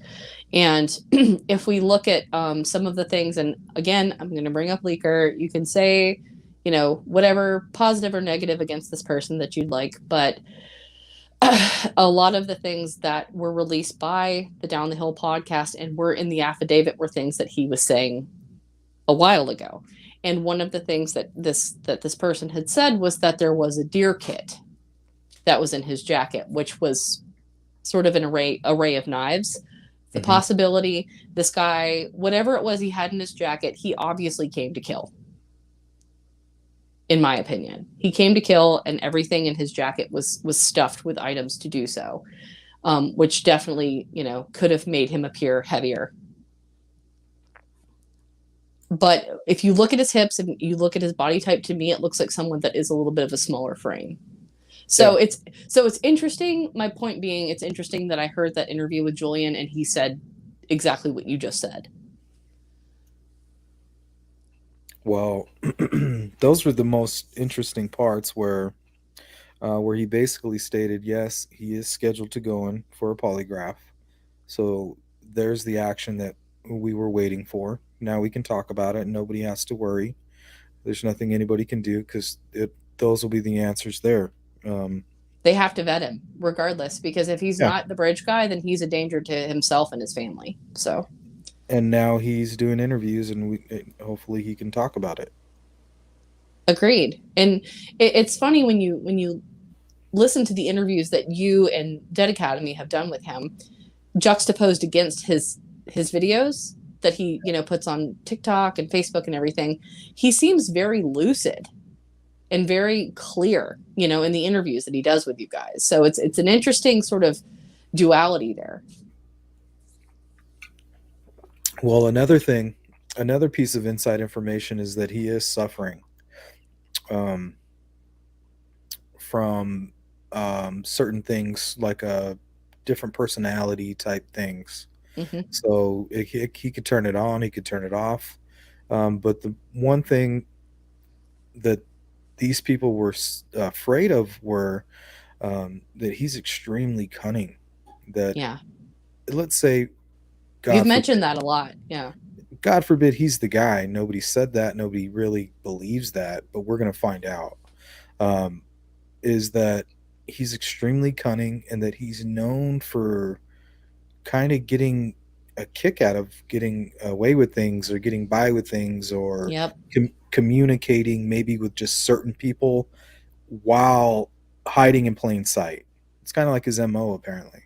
And if we look at some of the things, and again, I'm going to bring up Leaker, you can say, you know, whatever positive or negative against this person that you'd like, but a lot of the things that were released by the Down the Hill podcast and were in the affidavit were things that he was saying a while ago. And one of the things that this person had said was that there was a deer kit that was in his jacket, which was sort of an array of knives. The possibility, this guy, whatever it was he had in his jacket, he obviously came to kill. In my opinion, he came to kill, and everything in his jacket was stuffed with items to do so, which definitely, could have made him appear heavier. But if you look at his hips and you look at his body type, to me, it looks like someone that is a little bit of a smaller frame. So it's interesting. My point being, it's interesting that I heard that interview with Julian and he said exactly what you just said. Well, those were the most interesting parts where he basically stated, yes, he is scheduled to go in for a polygraph. So there's the action that we were waiting for. Now we can talk about it. Nobody has to worry. There's nothing anybody can do because those will be the answers there. They have to vet him regardless, because if he's not the bridge guy, then he's a danger to himself and his family. So. And now he's doing interviews, and hopefully he can talk about it. Agreed. And it's funny when you listen to the interviews that you and Dead Academy have done with him, juxtaposed against his videos that he puts on TikTok and Facebook and everything. He seems very lucid and very clear, in the interviews that he does with you guys. So it's an interesting sort of duality there. Well, another piece of inside information is that he is suffering from certain things, like different personality type things. So he could turn it on, he could turn it off. But the one thing that these people were afraid of were that he's extremely cunning. That, let's say, you've mentioned that a lot. Yeah. God forbid he's the guy. Nobody said that. Nobody really believes that, but we're going to find out. Is that he's extremely cunning, and that he's known for kind of getting a kick out of getting away with things, or getting by with things, or communicating maybe with just certain people while hiding in plain sight. It's kind of like his MO, apparently.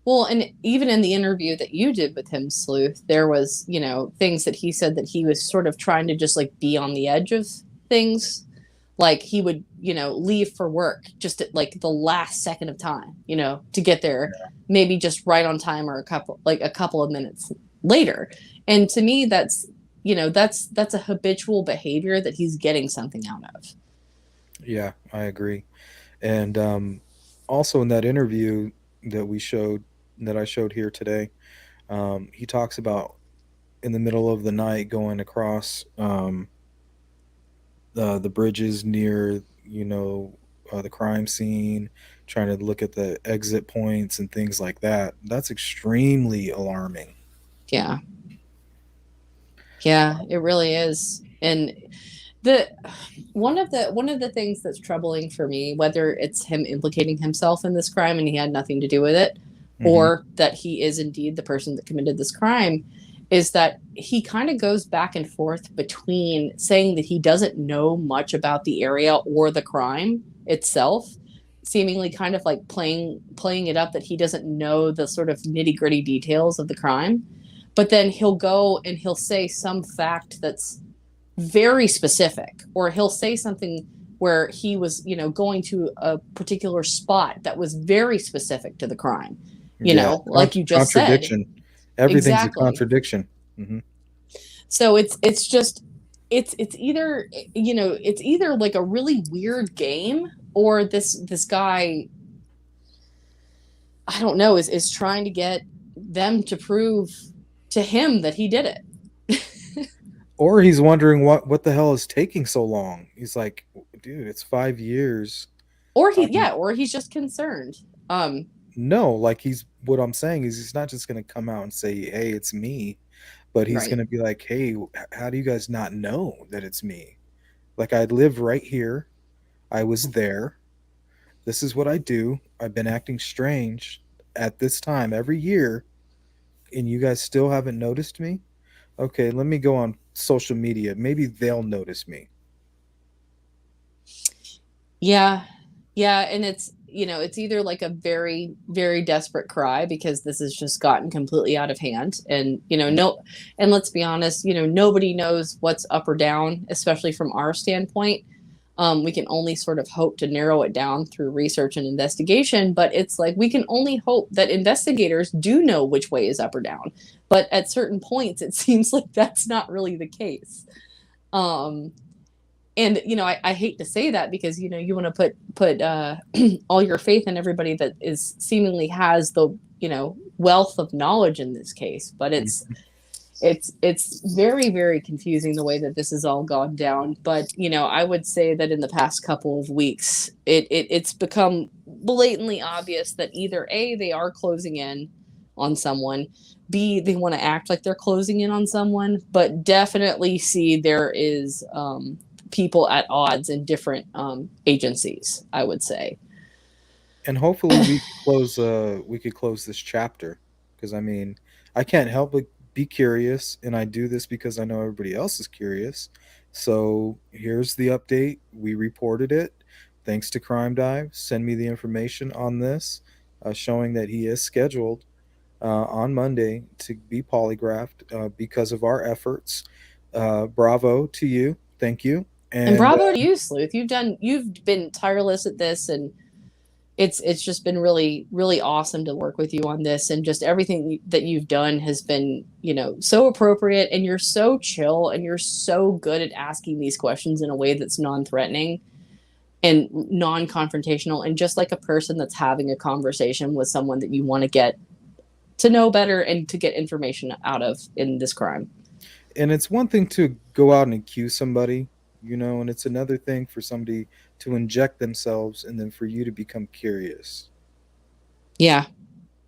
Well, and even in the interview that you did with him, Sleuth, there was, things that he said that he was sort of trying to just like be on the edge of things. Like he would, leave for work just at like the last second of time, to get there, maybe just right on time, or a couple of minutes later. And to me, that's a habitual behavior that he's getting something out of. Yeah, I agree. And also in that interview that I showed here today, he talks about in the middle of the night going across the bridges near the crime scene, trying to look at the exit points and things like that. That's extremely alarming. Yeah, it really is. And one of the things that's troubling for me, whether it's him implicating himself in this crime and he had nothing to do with it, or that he is indeed the person that committed this crime, is that he kind of goes back and forth between saying that he doesn't know much about the area or the crime itself, seemingly kind of like playing it up that he doesn't know the sort of nitty-gritty details of the crime. But then he'll go and he'll say some fact that's very specific, or he'll say something where he was, going to a particular spot that was very specific to the crime, like you just said. Everything's a contradiction. So it's either like a really weird game, or this guy, I don't know, is trying to get them to prove to him that he did it. Or he's wondering what the hell is taking so long. He's like, dude, it's 5 years. Or or he's just concerned. No, like what I'm saying is he's not just going to come out and say, hey, it's me, but he's going to be like, hey, how do you guys not know that it's me? Like, I live right here. I was there. This is what I do. I've been acting strange at this time every year, and you guys still haven't noticed me. Okay, let me go on social media. Maybe they'll notice me. Yeah. Yeah. And it's, it's either like a very, very desperate cry because this has just gotten completely out of hand. And, no, and let's be honest, nobody knows what's up or down, especially from our standpoint. We can only sort of hope to narrow it down through research and investigation, but it's like we can only hope that investigators do know which way is up or down. But at certain points, it seems like that's not really the case. Um, and I hate to say that because you want to put all your faith in everybody that is seemingly has the wealth of knowledge in this case, but it's very, very confusing the way that this has all gone down. But I would say that in the past couple of weeks it's become blatantly obvious that either A, they are closing in on someone, B, they want to act like they're closing in on someone, but definitely C, there is people at odds in different agencies, I would say. And hopefully we could close this chapter, because I mean, I can't help but be curious, and I do this because I know everybody else is curious. So here's the update. We reported it. Thanks to Crime Dive. Send me the information on this, showing that he is scheduled on Monday to be polygraphed because of our efforts. Bravo to you. Thank you. And bravo to you, Sleuth. You've been tireless at this, and it's just been really, really awesome to work with you on this. And just everything that you've done has been, so appropriate, and you're so chill, and you're so good at asking these questions in a way that's non-threatening and non-confrontational, and just like a person that's having a conversation with someone that you want to get to know better and to get information out of in this crime. And it's one thing to go out and accuse somebody, and it's another thing for somebody to inject themselves and then for you to become curious. Yeah.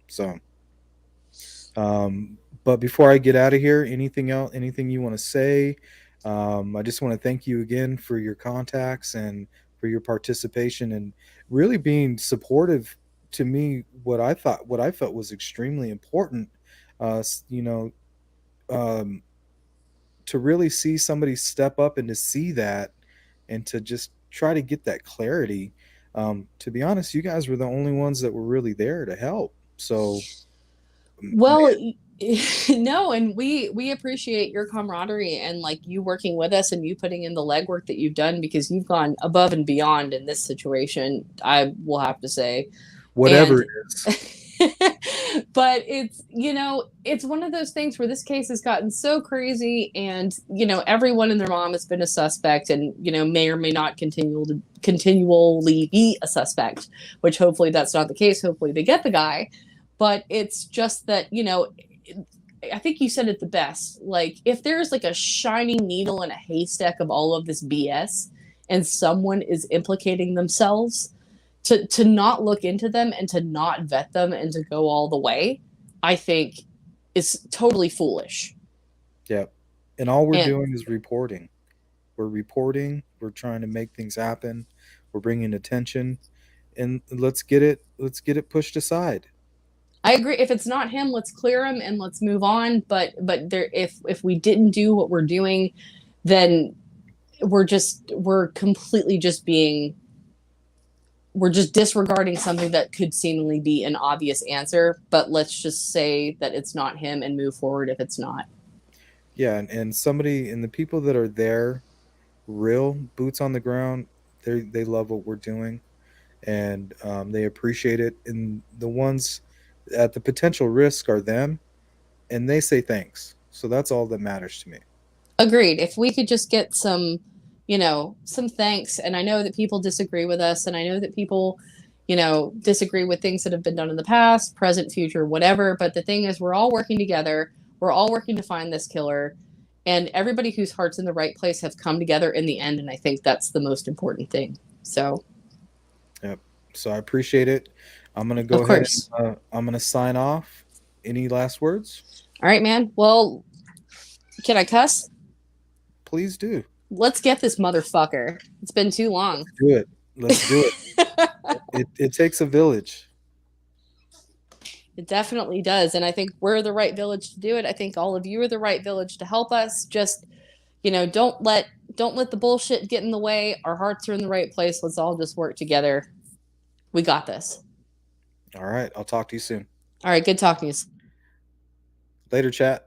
So, but before I get out of here, anything else, anything you want to say? I just want to thank you again for your contacts and for your participation and really being supportive to me. What I felt was extremely important, to really see somebody step up and to see that and to just try to get that clarity. To be honest, you guys were the only ones that were really there to help. So, well, no, and we appreciate your camaraderie and like you working with us and you putting in the legwork that you've done, because you've gone above and beyond in this situation, I will have to say. Whatever it is. But it's one of those things where this case has gotten so crazy, and everyone and their mom has been a suspect, and may or may not continually be a suspect, which hopefully that's not the case. Hopefully they get the guy. But it's just that I think you said it the best. Like, if there's like a shining needle in a haystack of all of this BS and someone is implicating themselves, to not look into them and to not vet them and to go all the way, I think is totally foolish. Yeah. And all we're doing is reporting. We're reporting. We're trying to make things happen. We're bringing attention, and let's get it pushed aside. I agree. If it's not him, let's clear him and let's move on. But there, if we didn't do what we're doing, then we're completely just we're just disregarding something that could seemingly be an obvious answer. But let's just say that it's not him and move forward if it's not. Yeah, and somebody, and the people that are there, real boots on the ground, they love what we're doing, and they appreciate it. And the ones at the potential risk are them, and they say thanks. So that's all that matters to me. Agreed. If we could just get some thanks. And I know that people disagree with us, and I know that people, disagree with things that have been done in the past, present, future, whatever. But the thing is, we're all working together. We're all working to find this killer, and everybody whose heart's in the right place have come together in the end. And I think that's the most important thing. So. Yep. So I appreciate it. I'm going to go ahead. I'm going to sign off. Any last words? All right, man. Well, can I cuss? Please do. Let's get this motherfucker. It's been too long. Let's do it. It takes a village. It definitely does. And I think we're the right village to do it. I think all of you are the right village to help us. Just, don't let the bullshit get in the way. Our hearts are in the right place. Let's all just work together. We got this. All right. I'll talk to you soon. All right. Good talking to you. Later, chat.